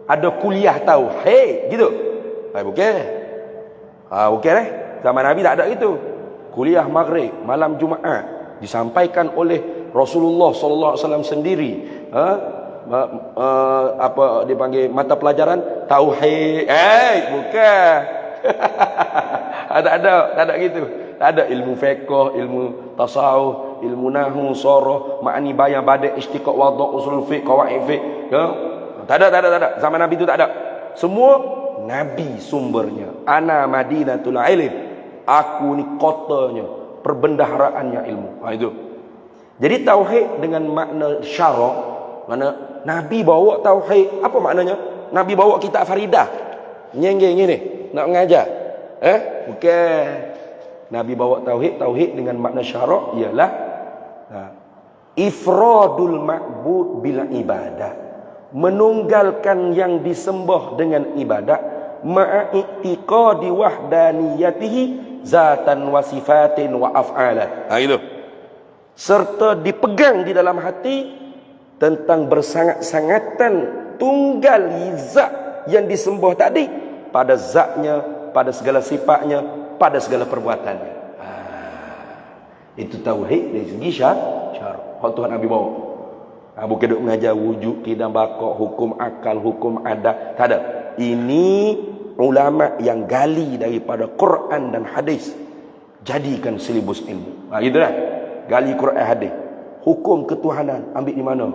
ada kuliah tauhid gitu? Bukan. Bukan zaman Nabi tak ada itu. Kuliah maghrib, malam Jumaat disampaikan oleh Rasulullah sallallahu alaihi wasallam sendiri. Apa dipanggil mata pelajaran tauhid. Bukan. Tak ada gitu. Tak ada ilmu fiqh, ilmu tasawuf, ilmu nahwu, sarah, ma'ani, bayan, badi', istiqaq, wadha', usul fiqh, qawaid fiqh. Tak ada. Zaman Nabi itu tak ada. Semua Nabi sumbernya. Ana madinatul ilm, aku ni kotanya, perbendaharaannya ilmu. Itu. Jadi tauhid dengan makna syarak, mana Nabi bawa tauhid. Apa maknanya? Nabi bawa kitab Faridah nyenggeng ni nak mengajar. Bukan. Nabi bawa tauhid dengan makna syarak ialah ifradul ma'bud bila ibadah, menunggalkan yang disembah dengan ibadat, ma'i'tiqadi wahdaniyatihi zatan wa sifatin wa af'alan. Itu. Serta dipegang di dalam hati tentang bersangat-sangatan tunggal zat yang disembah tadi, pada zatnya, pada segala sifatnya, pada segala perbuatannya. Itu tauhid dari segi syarak. Hak Tuhan Nabi bawa. Bukan duk mengajar wujud, kidam bakok, hukum akal, hukum adat. Tak ada. Ini ulama yang gali daripada Quran dan hadis, jadikan silibus ilmu. Gitu dah. Gali Quran hadis. Hukum ketuhanan ambil di mana?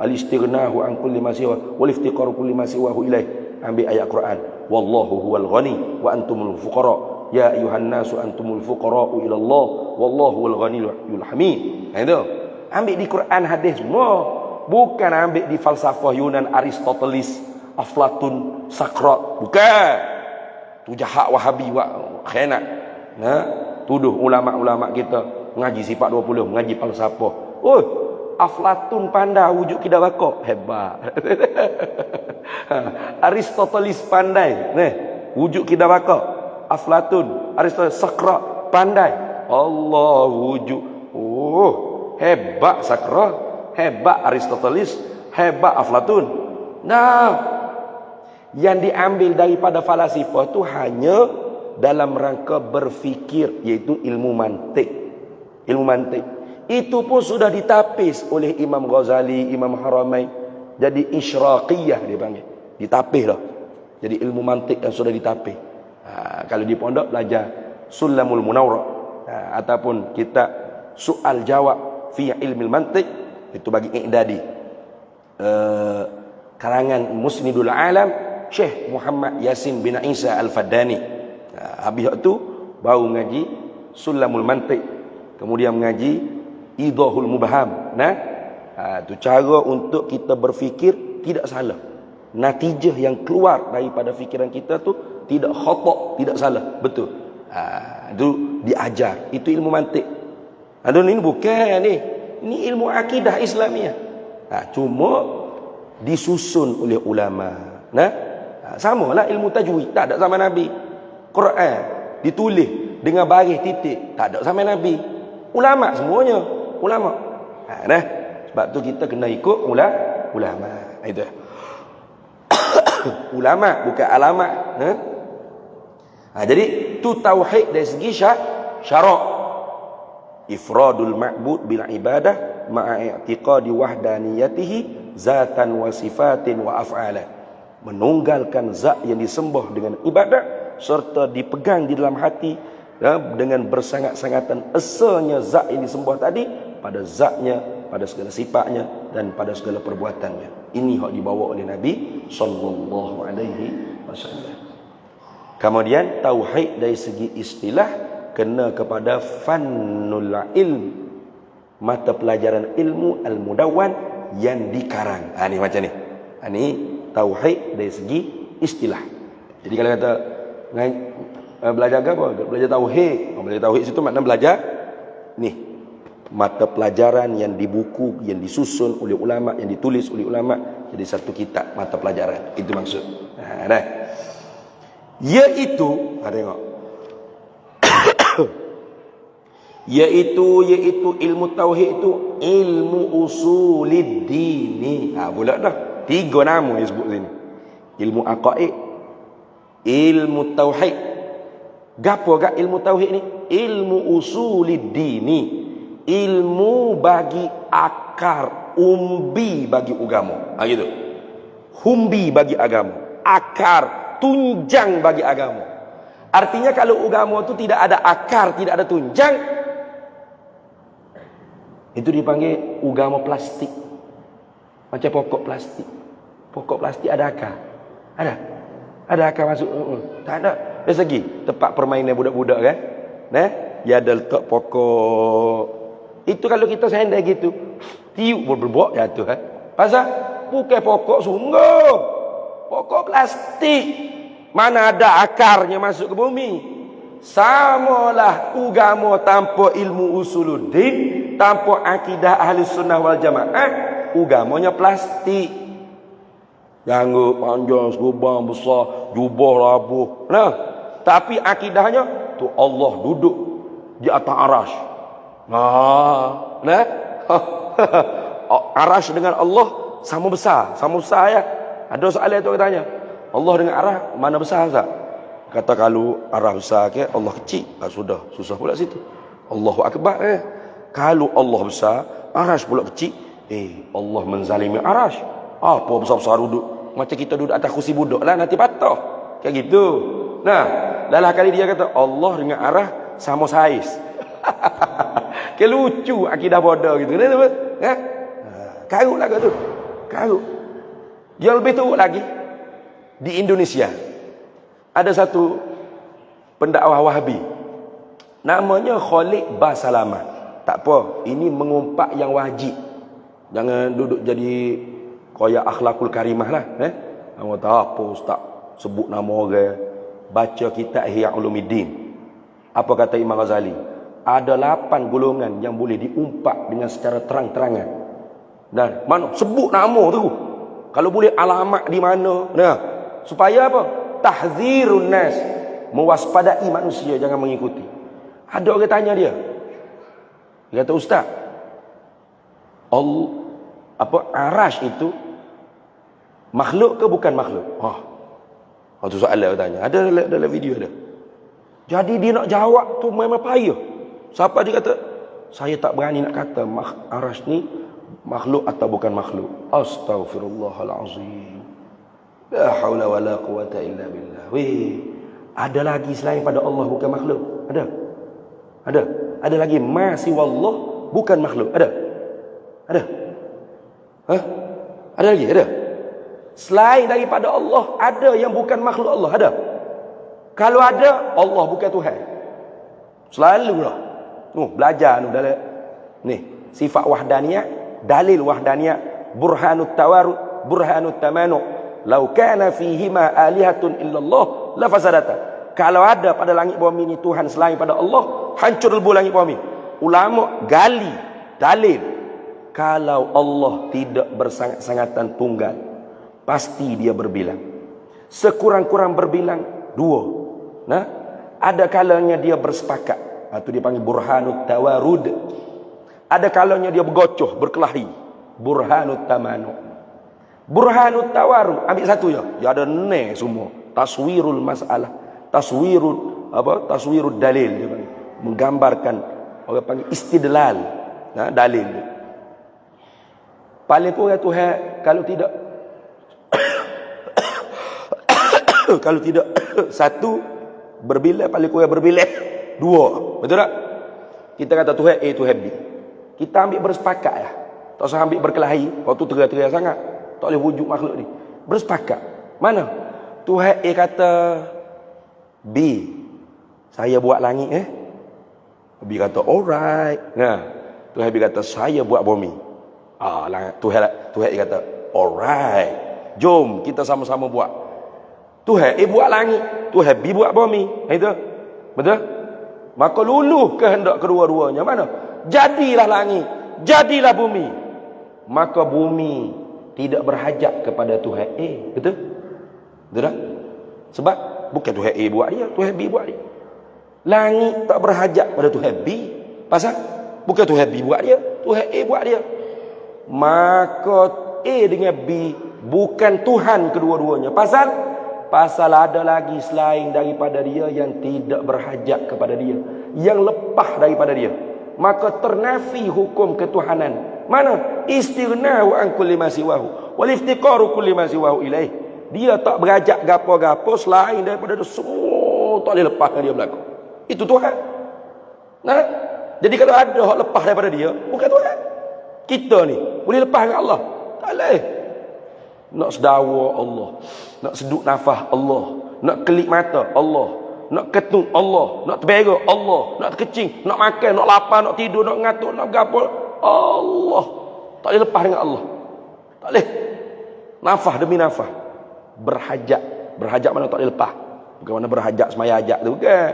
Al-istighna'u an kulli ma siwa wal iftiqaru kulli ma siwahu ilaih. Ambil ayat Quran. Wallahu huwal ghani wa antumul fuqara. Ya ayuhan nasu antumul fuqara'u ila Allah wallahu huwal ghaniyul hamid. Itu. Ambil di Quran hadis semua. Bukan ambil di falsafah Yunan, Aristoteles, Aflatun, Sakrat. Bukan. Tu jahat Wahabi, khianat. Tuduh ulama-ulama kita mengaji sifat 20, mengaji falsafah. Aflatun pandai wujud kita bakok, hebat. Aristoteles pandai, wujud kita bakok. Aflatun, Aristoteles, Sakrat pandai. Allah wujud. Hebat Sakrat, hebat Aristoteles, hebat Aflatun. Yang diambil daripada falasifah itu hanya dalam rangka berfikir, yaitu ilmu mantik. Ilmu mantik itu pun sudah ditapis oleh Imam Ghazali, Imam Haramain. Jadi isyraqiyah dia panggil, ditapis dah. Jadi ilmu mantik yang sudah ditapis. Kalau di pondok belajar Sulamul Munawwar, ataupun kitab soal jawab fi ilmil mantik, itu bagi I'dadi, karangan Musnidul Alam Syekh Muhammad Yasin bin Isa Al-Faddani. Habis itu baru mengaji Sulamul Mantiq, kemudian mengaji Idahul Mubham. Itu cara untuk kita berfikir tidak salah. Natijah yang keluar daripada fikiran kita tu tidak khata', tidak salah, betul. Itu diajar, itu ilmu mantiq. Ini bukan ni. Ini ilmu akidah Islamiah. Cuma disusun oleh ulama. Samalah ilmu tajwid, tak ada zaman Nabi. Quran ditulis dengan baris titik, tak ada zaman Nabi. Ulama semuanya, ulama. Sebab tu kita kena ikut ulama. Itu. ulama, bukan alamat. Jadi tu tauhid dari segi syarak. Ifradul ma'bud bil ibadah ma'a i'tiqadi wahdaniyatihi zatan wa sifatin wa af'ala. Menunggalkan zat yang disembah dengan ibadah serta dipegang di dalam hati dengan bersangat-sangatan esalnya zat yang disembah tadi pada zatnya, pada segala sifatnya dan pada segala perbuatannya. Ini hak dibawa oleh Nabi sallallahu alaihi wasallam. Kemudian tauhid dari segi istilah kena kepada fannul ilm, mata pelajaran ilmu al-mudawwan yang dikarang. Ni macam ni. Ni tauhid dari segi istilah. Jadi kalau kata belajar apa? Belajar tauhid. Belajar tauhid situ makna belajar ni mata pelajaran yang di buku, yang disusun oleh ulama, yang ditulis oleh ulama jadi satu kitab mata pelajaran. Itu maksud. Dah. Iaitu tengok. Iaitu ilmu tauhid itu ilmu usulid dini. Pula dah. 3 nama yang sebut sini. Ilmu aqaid, ilmu tauhid. Gapo gak ilmu tauhid ni? Ilmu usulid dini. Ilmu bagi akar, umbi bagi agama. Gitu. Humbi bagi agama, akar, tunjang bagi agama. Artinya kalau agama itu tidak ada akar, tidak ada tunjang, itu dipanggil agama plastik. Macam pokok plastik. Pokok plastik ada akar? Ada? Ada akar masuk? Tak ada. Dari segi tempat permainan budak-budak kan? Ya ada letak pokok. Itu kalau kita sendai gitu, tiup berbok jatuh kan? Pasal bukan pokok sungguh. Pokok plastik. Mana ada akarnya masuk ke bumi. Samalah agama tanpa ilmu usuluddin, tanpa akidah ahli sunnah wal jamaah, agamanya plastik. Janggut panjang, serban besar, jubah labuh. Tapi akidahnya tu Allah duduk di atas arasy. Arasy dengan Allah sama besar ya. Ada soalan tu katanya. Allah dengan arah mana besar tak? Kata kalau arah besar ke Allah kecil. Sudah, susah pula situ. Allahu akbar Kalau Allah besar, arasy pula kecil. Allah menzalimi arasy. Apa besar-besar duduk? Macam kita duduk atas kursi budak lah, nanti patah. Kayak gitu. Lalah kali dia kata Allah dengan arah sama saiz. Kayak lucu akidah bodoh gitu. Karut lah tu. Karut. Yang lebih teruk lagi, di Indonesia ada satu pendakwah Wahabi namanya Khalid Basalamah. Tak apa, ini mengumpat yang wajib. Jangan duduk jadi koyak akhlakul karimah lah. Kamu tahu apa ustaz sebut nama orang, baca kitab Ihya Ulumuddin. Apa kata Imam Ghazali? Ada 8 golongan yang boleh diumpat dengan secara terang-terangan. Dan mana sebut nama tu, kalau boleh alamat di mana. Supaya apa? Tahzirun nas, mewaspadai manusia jangan mengikuti. Ada orang tanya dia. Dia kata, ustaz, arasy itu makhluk ke bukan makhluk? Itu soalan dia tanya. Ada dalam video ada. Jadi dia nak jawab tu memang payah. Siapa dia kata, saya tak berani nak kata arasy ni makhluk atau bukan makhluk. Astaghfirullahalazim. La haula wala quwata illa billah. Ada lagi selain pada Allah bukan makhluk? Ada. Ada lagi masih wallah bukan makhluk? Ada. Ada lagi? Ada. Selain daripada Allah ada yang bukan makhluk Allah? Ada. Kalau ada, Allah bukan Tuhan. Selalulah. Belajar dalam sifat wahdaniyah, dalil wahdaniyah, burhanut tawarud, burhanut tamanu. Lau kana fihima alihatun illallah la fasadata. Kalau ada pada langit bumi ini Tuhan selain pada Allah, hancur lebu langit bumi. Ulama gali dalil. Kalau Allah tidak bersangat-sangatan tunggal, pasti dia berbilang. Sekurang-kurang berbilang 2. Ada kalanya dia bersepakat. Itu dipanggil burhanut tawarud. Ada kalanya dia bergocoh, berkelahi. Burhanut tamanu. Burhanut tawaru, ambil satu ya. Ya ada ne semua. Taswirul masalah, taswirud dalil dia panggil. Menggambarkan, orang panggil istidlal. Nah, dalil. Paling kurang Tuhan kalau tidak kalau tidak satu berbilang, paling kurang berbilang dua. Betul tak? Kita kata Tuhan A, Tuhan B. Kita ambil bersepakat lah. Tak usah ambil berkelahi. Waktu teria-teria sangat. Tak boleh wujud makhluk ni. Bersepakat. Mana? Tuhan A kata B, saya buat langit B kata alright. Nah, Tuhan B kata saya buat bumi. Tuhan A kata alright. Jom kita sama-sama buat. Tuhan A buat langit, Tuhan B buat bumi. Itu. Betul? Maka luluh kehendak kedua-duanya. Mana? Jadilah langit, jadilah bumi. Maka bumi tidak berhajat kepada Tuhan A. Betul? Betul tak? Sebab bukan Tuhan A buat dia, Tuhan B buat dia. Langit tak berhajat pada Tuhan B. Pasal bukan Tuhan B buat dia, Tuhan A buat dia. Maka A dengan B bukan Tuhan kedua-duanya. Pasal ada lagi selain daripada dia yang tidak berhajat kepada dia, yang lepas daripada dia. Maka ternafi hukum ketuhanan. Mana? Istighna'u an kulli ma siwahu wal iftiqaru kulli ma siwahu ilaih. Dia tak berhajat gapo-gapo selain daripada dia, semua tak boleh lepas dengan dia berlaku. Itu Tuhan. Nah, jadi kalau ada hak lepas daripada dia, bukan Tuhan. Kita ni boleh lepas dengan Allah? Tak boleh. Nak sedawa Allah, nak seduk nafas Allah, nak kelip mata Allah, nak ketung Allah, nak terberak Allah, nak terkecing, nak makan, nak lapar, nak tidur, nak ngatuk, nak gapo Allah. Tak boleh lepas dengan Allah. Tak boleh. Nafas demi nafas. Berhajat mana tak boleh lepas. Bukan mana berhajat semaya hajat tu, bukan.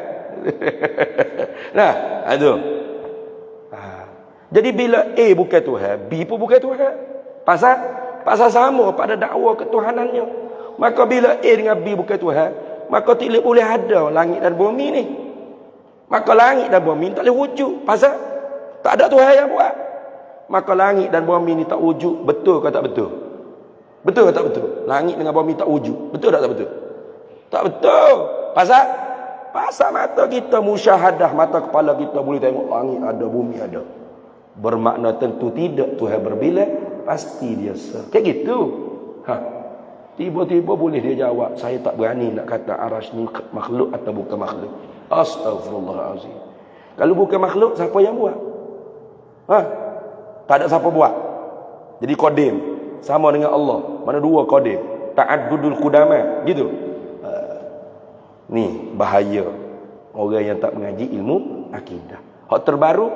Nah, itu. Jadi bila A bukan Tuhan, B pun bukan Tuhan. Pasal sama pada dakwa ketuhanannya. Maka bila A dengan B bukan Tuhan, maka tidak boleh ada langit dan bumi ni. Maka langit dan bumi tak boleh wujud. Pasal tak ada Tuhan yang buat. Maka langit dan bumi ni tak wujud. Betul ke tak betul? Betul ke tak betul? Langit dengan bumi tak wujud. Betul tak betul? Tak betul. Pasal mata kita musyahadah, mata kepala kita boleh tengok langit ada, bumi ada. Bermakna tentu tidak Tuhan berbilang, pasti dia kayak gitu. Tiba-tiba boleh dia jawab, saya tak berani nak kata arasy ni makhluk atau bukan makhluk. Astagfirullahalazim. Kalau bukan makhluk, siapa yang buat? Tak ada siapa buat. Jadi qadim sama dengan Allah. Mana dua qadim? Ta'addudul qudama, gitu. Ni bahaya orang yang tak mengaji ilmu akidah. Hak terbaru,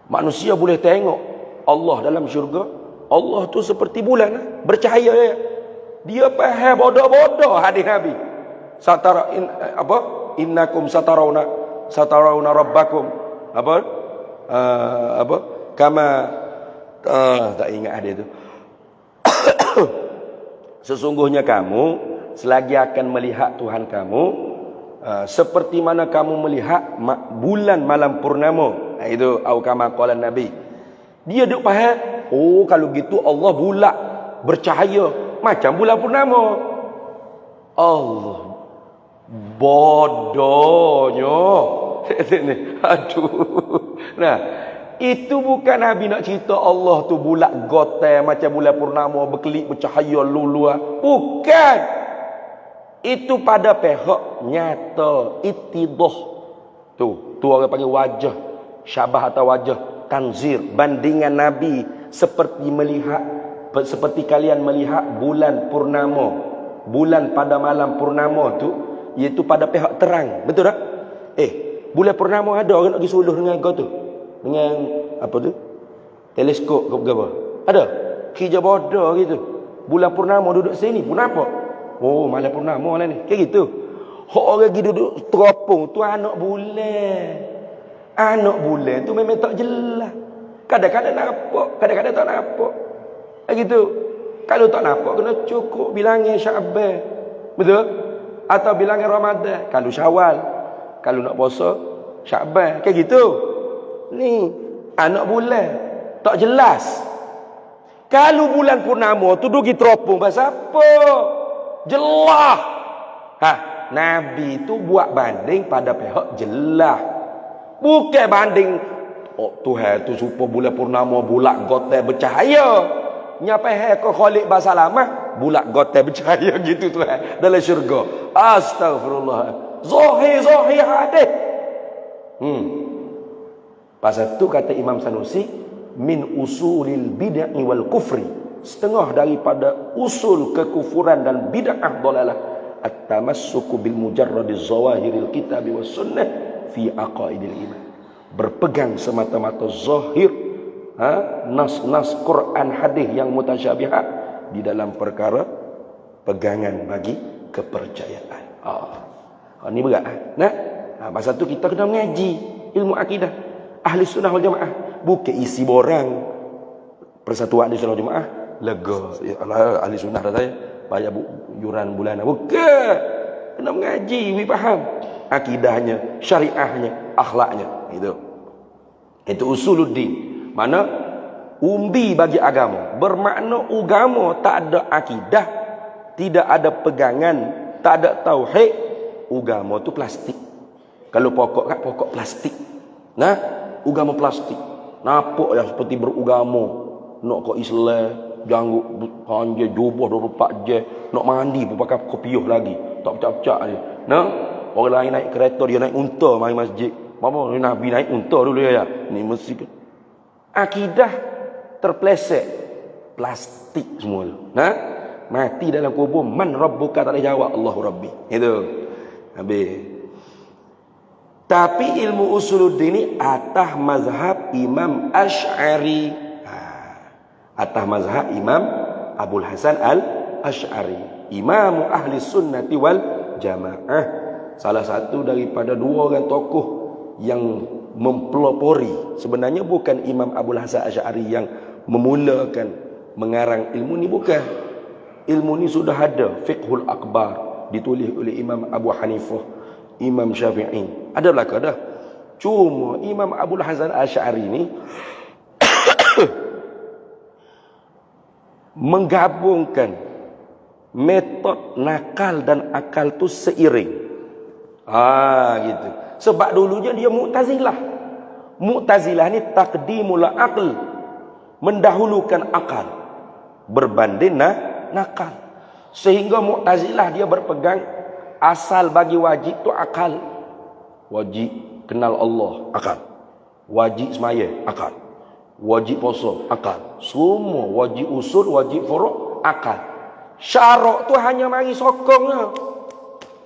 manusia boleh tengok Allah dalam syurga. Allah tu seperti bulan, bercahaya. Dia faham bodoh-bodoh hadis Nabi. Innakum satarawna rabbakum. Kama tak ingat hadis tu. Sesungguhnya kamu selagi akan melihat Tuhan kamu seperti mana kamu melihat bulan malam purnama. Itu kama qala Nabi. Dia duk faham, oh kalau gitu Allah bulat bercahaya macam bulan purnama. Allah bodohnya. Aduh. Nah, itu bukan Nabi nak cerita Allah tu bulat gotai macam bulan purnama berkelip bercahaya luluah. Bukan. Itu pada pihak nyata ittidah. Tu orang panggil wajah syabah atau wajah tanzir, bandingan Nabi seperti kalian melihat bulan purnama, bulan pada malam purnama tu, iaitu pada pihak terang. Betul tak? Bulan purnama ada orang nak pergi suluh dengan kau tu, dengan apa tu, teleskop ke apa? Ada hijau bodoh gitu. Bulan purnama duduk sini pun apa? Oh, malam purnama lah ni. Kayak gitu. Orang pergi duduk teropong tu anak bulan. Anak bulan tu memang tak jelas. Kadang-kadang nampak, kadang-kadang tak nampak. Gitu. Kalau tak nampak kena cukup bilangnya Syaban. Betul? Atau bilangnya Ramadan. Kalau Syawal. Kalau nak puasa Syaban. Kayak gitu. Ni anak bulan tak jelas. Kalau bulan purnama tu dugi teropong pasal apa? Jelah. Nabi tu buat banding pada pihak jelah. Bukan banding Tuhan tu supaya bulan purnama bulat gotai bercahaya. Nyapa ke Khalid basalamah bulat gotai bercahaya gitu Tuhan dalam syurga. Astagfirullah. Zahir hadis. Pasal tu kata Imam Sanusi, min usulil bid'ah wal kufri, setengah daripada usul kekufuran dan bid'ah dalalah at-tamassuku bil mujarradiz zawahiril kitab was sunnah fi aqaidil iman. Berpegang semata-mata zahir nas-nas Quran hadis yang mutasyabihat di dalam perkara pegangan bagi kepercayaan. Ini berat. Masa tu kita kena mengaji ilmu akidah ahli sunnah wal jamaah, bukan isi borang persatuan ahli sunnah wal jamaah lega ya Allah ahli sunnah dah saya bayar yuran bulanan, bukan. Kena mengaji, faham akidahnya, syariahnya, akhlaknya. Itu usuluddin. Mana umbi bagi agama, bermakna agama tak ada akidah, tidak ada pegangan, tak ada tauhid, agama tu plastik. Kalau pokok kat pokok plastik. Agama plastik. Nampak yang seperti beragama, nak ke Islam, janggut hanja jubah 24 je, nak mandi pun pakai kopiah lagi, tak pecah-pecah dia. Orang lain naik kereta, dia naik unta mari masjid. Mama Nabi naik unta dulu ya. Ni mesti akidah terpleset, plastik semua tu. Mati dalam kubur, man rabbuka, tak boleh jawab, Allahu Rabbi. Itu habis. Tapi ilmu usuluddin ni atas mazhab Imam Asy'ari. Atas mazhab Imam Abul Hasan Al-Asy'ari, Imam ahli sunnati wal jamaah. Salah satu daripada dua orang tokoh yang mempelopori. Sebenarnya bukan Imam Abul Hasan Asy'ari yang memulakan mengarang ilmu ni, bukan. Ilmu ni sudah ada, Fiqhul Akbar ditulis oleh Imam Abu Hanifah, Imam Syafi'i. Ada belaka dah. Cuma Imam Abul Hasan Asy'ari ni menggabungkan metod nakal dan akal tu seiring. Gitu. Sebab dulunya dia Mu'tazilah. Mu'tazilah ni taqdimul aql, mendahulukan akal berbanding nakal. Sehingga Mu'tazilah dia berpegang asal bagi wajib tu akal. Wajib kenal Allah, akal. Wajib semaya, akal. Wajib puasa, akal. Semua wajib usul, wajib furu', akal. Syarak tu hanya mari sokong lah.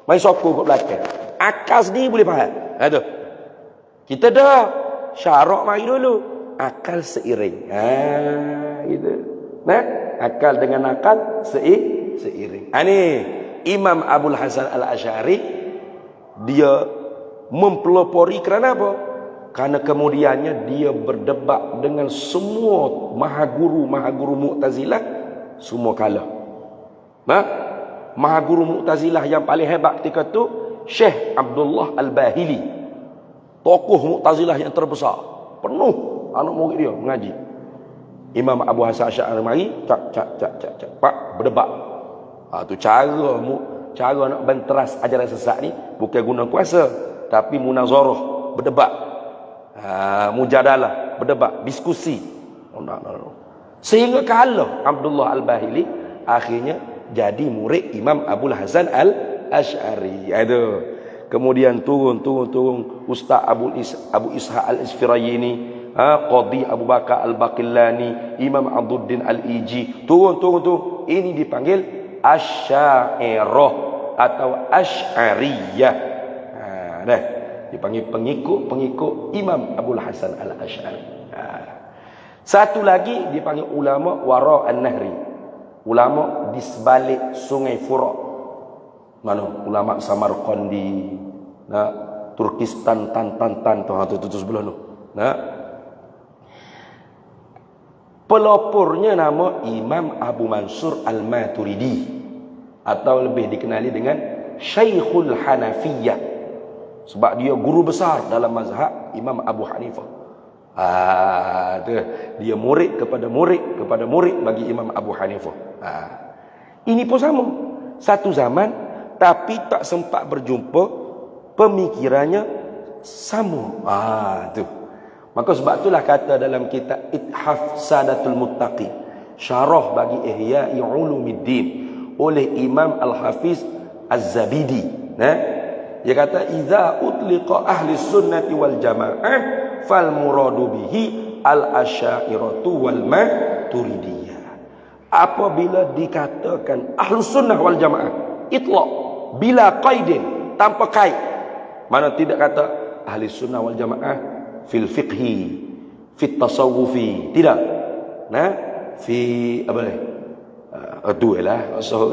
Mari sokong kat belakang. Akal sendiri boleh faham. Aduh. Kita dah syarak mari dulu, akal seiring. Gitu. Akal dengan akal seiring. Ni Imam Abul Hasan Al-Asy'ari dia mempelopori kerana apa? Karena kemudiannya dia berdebat dengan semua mahaguru Mu'tazilah, semua kalah. Mahaguru Mu'tazilah yang paling hebat ketika tu Syekh Abdullah Al-Bahili, tokoh Mu'tazilah yang terbesar, penuh anak murid dia mengaji. Imam Abu Hasan Asy'ari mari pak berdebat. Tu cara nak benteras ajaran sesat ni bukan guna kuasa, tapi munazarah, berdebat. Mujadalah, berdebat, diskusi. Sehingga kalah Abdullah Al-Bahili, akhirnya jadi murid Imam Abul Hasan Al-Asy'ari. Kemudian turun Ustaz Abu Ishaq Al-Isfirayini, Qadhi Abu Bakar Al-Baqillani, Imam Abduddin Al-Iji. Turun. Ini dipanggil Asy'ariyah atau Asy'ariyah. Dipanggil pengikut Imam Abul Hasan Al-Asy'ari. Satu lagi dipanggil ulama wara an-nahri, ulama di sebalik sungai Furat. Mana ulama Samarqandi, Turkistan, Tan tu sebelah tu. Pelopornya nama Imam Abu Mansur Al-Maturidi, atau lebih dikenali dengan Syekhul Hanafiyah, sebab dia guru besar dalam mazhab Imam Abu Hanifah. Tu dia murid kepada murid bagi Imam Abu Hanifah. Ini pun sama. Satu zaman tapi tak sempat berjumpa, pemikirannya sama. Tu. Maka sebab itulah kata dalam kitab Ithaf Sadatul Muttaqin, syarah bagi Ihya'i Ulumuddin oleh Imam Al-Hafiz Az-Zabidi, dia kata idza utliqa ahli sunnati wal jamaah fal muradu bihi al-asy'ariyatu wal maturidiyah. Apabila dikatakan ahli sunnah wal jamaah itlaq bila qaidin, tanpa kait, mana tidak kata ahli sunnah wal jamaah fil fiqhi, fit tasawufi, tidak. Fi apa ni? Itu ialah maksud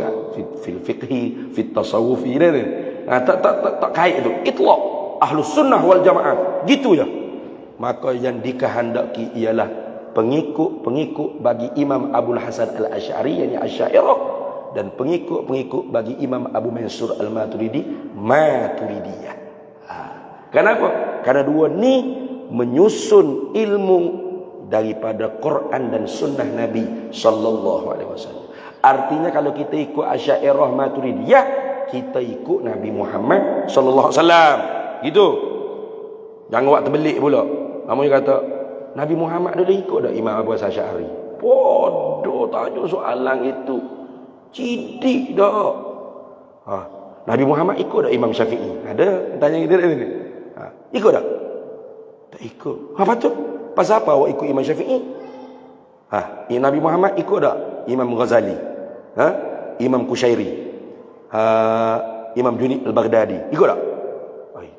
fil fiqhi, fit tasawufi, tak kait itu. Itlaq ahlus sunnah wal jamaah, gitu ya. Maka yang dikehendaki ialah pengikut bagi Imam Abul Hasan Al-Asy'ari, yakni Asy'ariyah, dan pengikut bagi Imam Abu Mansur Al-Maturidi, Maturidiyah. Kenapa? Karena dua ni menyusun ilmu daripada Quran dan sunnah Nabi sallallahu alaihi wasallam. Artinya kalau kita ikut Asy'ariyah Maturidiyah, kita ikut Nabi Muhammad sallallahu alaihi wasallam. Gitu. Jangan buat terbelik pula. Namanya kata Nabi Muhammad dulu ikut dak Imam Abu Hasan Asy'ari. Bodoh tanya soalan itu. Cidik dak. Nabi Muhammad ikut dak Imam Syafi'i? Ada tanya gitu dak ni. Ikut dak? Tak ikut. Apa tu? Pasal apa awak ikut Imam Syafi'i? Nabi Muhammad ikut tak Imam Ghazali? Imam Kushairi? Imam Junaid Al-Baghdadi? Ikut tak?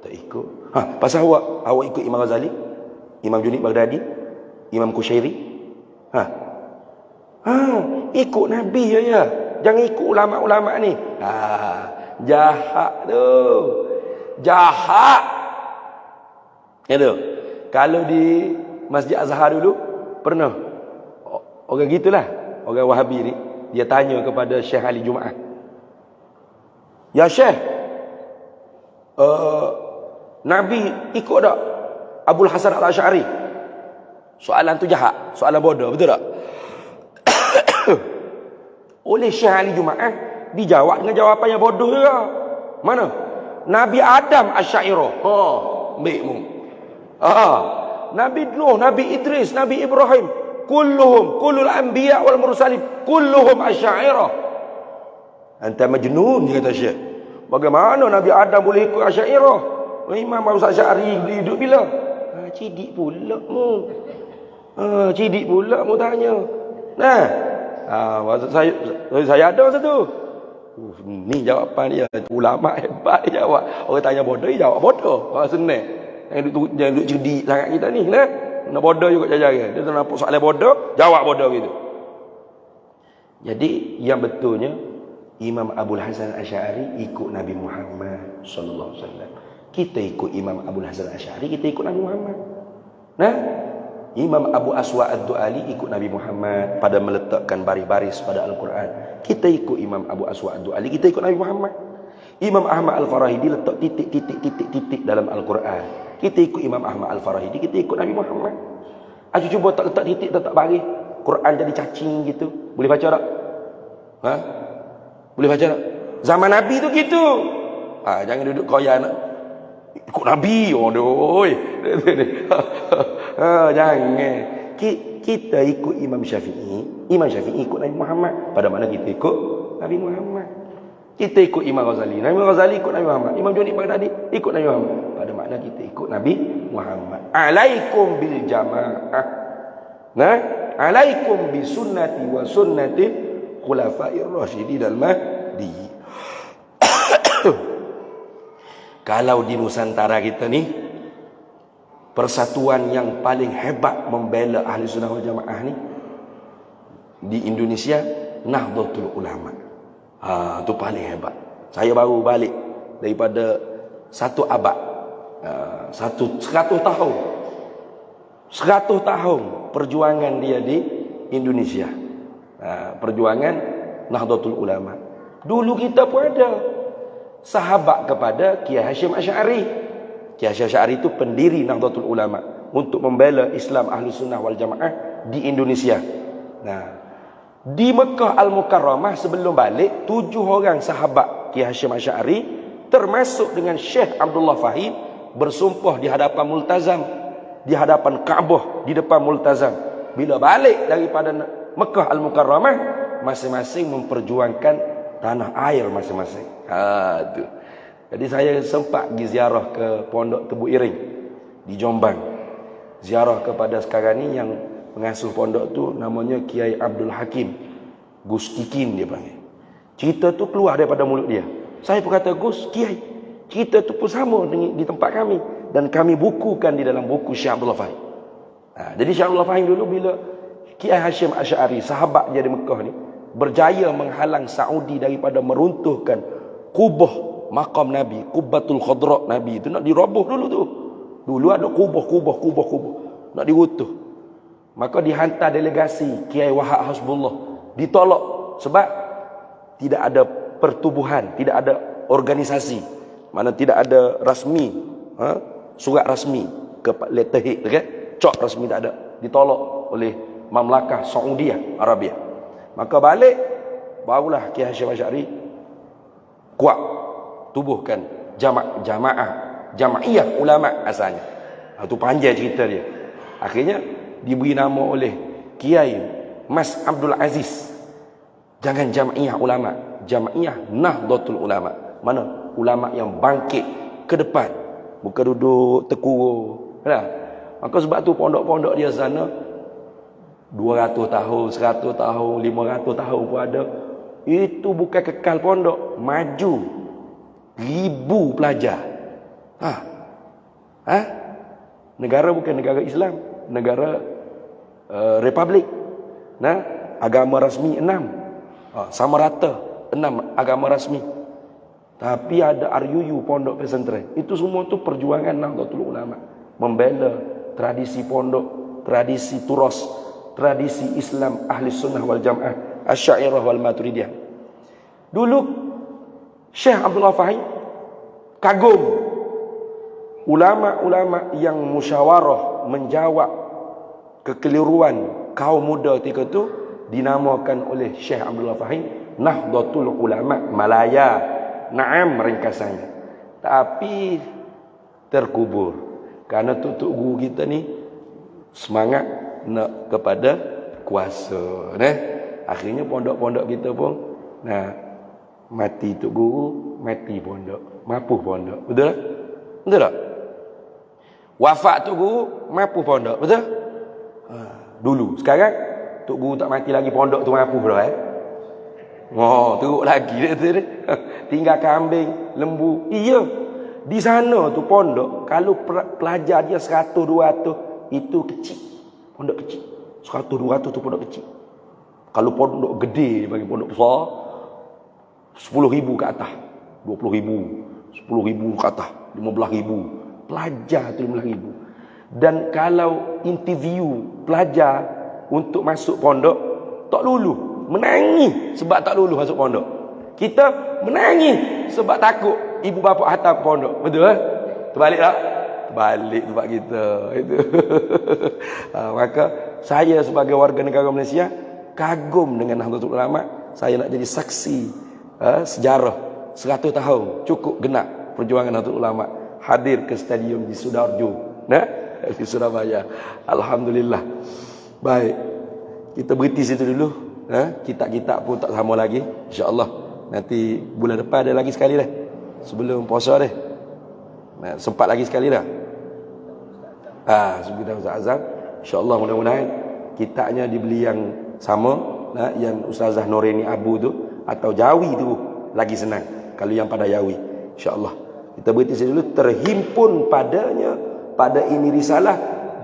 Tak ikut. Pasal awak ikut Imam Ghazali? Imam Junaid Baghdadi? Imam Kushairi? Ikut Nabi ya. Jangan ikut ulama-ulama ni. Jahat tu. Jahat. Ya tu. Kalau di Masjid Azhar dulu pernah orang gitulah, orang Wahabi ni, dia tanya kepada Syekh Ali Jumaah, "Ya Syekh, Nabi ikut tak Abul Hasan Al-Asy'ari?" Soalan tu jahat, soalan bodoh, betul tak? Oleh Syekh Ali Jumaah dijawab dengan jawapan yang bodoh juga. Mana? Nabi Adam Asy'ariyah. Baikmu. Nabi Nuh, Nabi Idris, Nabi Ibrahim, kullul anbiya wal mursalin, kulluhum asy'ariyah. Anta majnun, kata Syekh. Bagaimana Nabi Adam boleh ikut asy'ariyah? Imam Abu Asy'ari hidup bila? Cidik pula mu. Cidik pula mu tanya. Maksud saya ada satu. Ni jawapan dia. Ulama hebat jawab. Orang tanya bodoh, dia jawab bodoh. Senang. Jangan duduk cerdik sangat kita ni. Nak bodoh juga cara-cara. Dia nampak soalan bodoh, jawab bodoh gitu. Jadi yang betulnya Imam Abul Hasan Asy'ari ikut Nabi Muhammad sallallahu alaihi wasallam. Kita ikut Imam Abul Hasan Asy'ari, kita ikut Nabi Muhammad. Imam Abu Aswa Ad-Du'ali ikut Nabi Muhammad pada meletakkan baris-baris pada Al-Quran. Kita ikut Imam Abu Aswa Ad-Du'ali, kita ikut Nabi Muhammad. Imam Ahmad Al-Farahidi letak titik-titik dalam Al-Quran. Kita ikut Imam Ahmad Al-Farahidi, kita ikut Nabi Muhammad. Cuba tak letak titik, tak baris. Quran jadi cacing gitu. Boleh baca tak? Boleh baca tak? Zaman Nabi tu gitu. Jangan duduk koyan. Ikut Nabi. Jangan. Kita ikut Imam Syafi'i. Imam Syafi'i ikut Nabi Muhammad. Pada mana kita ikut Nabi Muhammad. Kita ikut Imam Ghazali. Nabi Ghazali ikut Nabi Muhammad. Imam Junaid Baghdadi ikut Nabi Muhammad. Pada makna kita ikut Nabi Muhammad. Alaikum bil jamaah. Alaikum bi sunnati wa sunnati khulafair rasyidin al-mahdi. Kalau di Nusantara kita ni, persatuan yang paling hebat membela ahli sunnah wal jamaah ni di Indonesia, Nahdlatul Ulama. Itu paling hebat. Saya baru balik daripada 1 abad, 100 tahun 100 tahun perjuangan dia di Indonesia. Perjuangan Nahdlatul Ulama. Dulu kita pun ada sahabat kepada Kiai Hasyim Asy'ari. Kiai Hasyim Asy'ari itu pendiri Nahdlatul Ulama. untuk membela Islam Ahlus Sunnah wal Jamaah di Indonesia. Nah, di Mekah Al-Mukarramah sebelum balik, 7 orang sahabat Kiai Hashim Asy'ari termasuk dengan Syekh Abdullah Fahim bersumpah di hadapan Multazam, di hadapan Kaabah, di depan Multazam. Bila balik daripada Mekah Al-Mukarramah, masing-masing memperjuangkan tanah air masing-masing. Tu. Jadi saya sempat pergi ziarah ke Pondok Tebu Iring di Jombang. Ziarah kepada sekarang ni yang pengasuh pondok tu namanya Kiai Abdul Hakim Gustikin dia panggil. Cerita tu keluar daripada mulut dia. Saya pun kata, Gus, Kiai, cerita tu pun sama di tempat kami, dan kami bukukan di dalam buku Syekh Abdullah Fahim. Jadi Syekh Abdullah Fahim dulu bila Kiai Hashim Asy'ari, sahabat dia di Mekah ni, berjaya menghalang Saudi daripada meruntuhkan kubah makam Nabi, Qubbatul Khadra Nabi itu, nak diroboh dulu tu. Dulu ada kubah nak diruntuh. Maka dihantar delegasi Kiai Wahab Hasbullah, ditolak sebab tidak ada pertubuhan, tidak ada organisasi, mana tidak ada rasmi, surat rasmi ke letterhead, kan? Cok rasmi tak ada, ditolak oleh Mamlakah Saudiah Arabia. Maka balik, barulah Kiai Hashim Asy'ari kuat tubuhkan Jamaiyah Ulama asalnya. Itu panjang cerita dia. Akhirnya diberi nama oleh Kiai Mas Abdul Aziz, jangan Jamaiyah Ulama, Jamaiyah Nahdlatul Ulama. Mana ulama yang bangkit ke depan, bukan duduk terkurung. Maka sebab tu pondok-pondok dia sana 200 tahun, 100 tahun, 500 tahun pun ada. Itu bukan kekal pondok, maju. 1000 pelajar. Negara bukan negara Islam, negara republik. Agama rasmi 6. Sama rata 6 agama rasmi. Tapi ada RUU, pondok pesantren. Itu semua tu perjuangan Nahdlatul Ulama, membela tradisi pondok, tradisi turas, tradisi Islam Ahli Sunnah wal Jamaah, Asy'ariyah wal Maturidiyah. Dulu Syekh Abdullah Fahim kagum ulama-ulama yang musyawarah menjawab kekeliruan kaum muda ketika itu, dinamakan oleh Syekh Abdullah Fahim Nahdlatul Ulama Malaya. Naam ringkasannya. Tapi terkubur karena tok guru kita ni semangat nak kepada kuasa, akhirnya pondok-pondok kita pun mati tok guru, mati pondok, mapuh pondok. Betul tak? Betul tak? Wafat tok guru, mapuh pondok. Betul? Dulu. Sekarang tok guru tak mati lagi, pondok tu mapuh dah. Teruk lagi dia. Tinggal kambing, lembu. Iya. Di sana tu pondok, kalau pelajar dia 100-200, itu kecil. Pondok kecil. 100-200 tu pondok kecil. Kalau pondok gede, bagi pondok besar, 10,000 ke atas, 20,000, 10,000 ke atas, 15,000. Pelajar tu 15,000. Dan kalau interview pelajar untuk masuk pondok, tak lulu, menangis sebab tak lulu masuk pondok. Kita menangis sebab takut ibu bapa hantar ke pondok. Betul tak? Terbalik tak? Terbalik tempat kita. Itu. Maka saya sebagai warga negara Malaysia kagum dengan Nahdlatul Ulama. Saya nak jadi saksi sejarah 100 tahun cukup genap perjuangan Nahdlatul Ulama, hadir ke stadium di Sudarjo, di Surabaya. Alhamdulillah. Baik, kita berhenti situ dulu. Kitab-kitab pun tak sama lagi, insya-Allah. Nanti bulan depan ada lagi sekali dah, sebelum puasa dah. Sempat lagi sekali dah. Sebelum Ustaz Azam, insya-Allah mudah-mudahan kitabnya dibeli yang sama, yang Ustazah Noreni Abu tu, atau Jawi tu lagi senang kalau yang pada Jawi, insya-Allah. Kita berhenti dulu. Terhimpun padanya, pada ini risalah,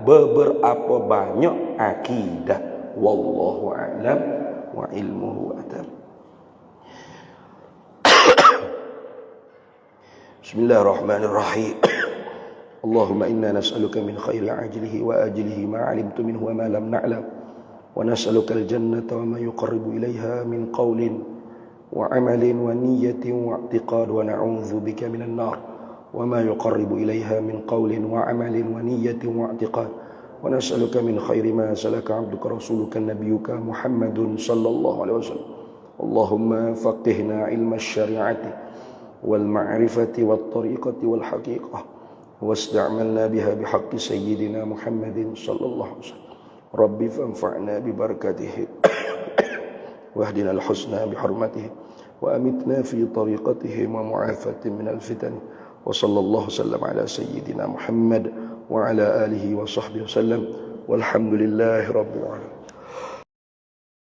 beberapa banyak akidah. Wallahu a'lam wa ilmuhu atam. Bismillahirrahmanirrahim. Allahumma inna nas'aluka min khairi ajlihi wa ajlihi ma 'alimtu minhu wa ma lam na'lam, wa nas'aluka al-jannata wa ma yuqarribu ilayha min qawlin wa 'amalin wa niyyatin wa i'tiqad, wa na'udzu bika minan nar. وما يقرب إليها من قول وعمل ونية واعتقاد ونسألك من خير ما سلك عبدك رسولك نبيك محمد صلى الله عليه وسلم اللهم فقهنا علم الشريعة والمعرفة والطريقة والحقيقة واستعملنا بها بحق سيدنا محمد صلى الله عليه وسلم رب فانفعنا ببركته واهدنا الحسنى بحرمته وأمتنا في طريقته ومعافاة من الفتن وصلى الله وسلم على سيدنا محمد وعلى آله وصحبه وسلم والحمد لله رب العالمين.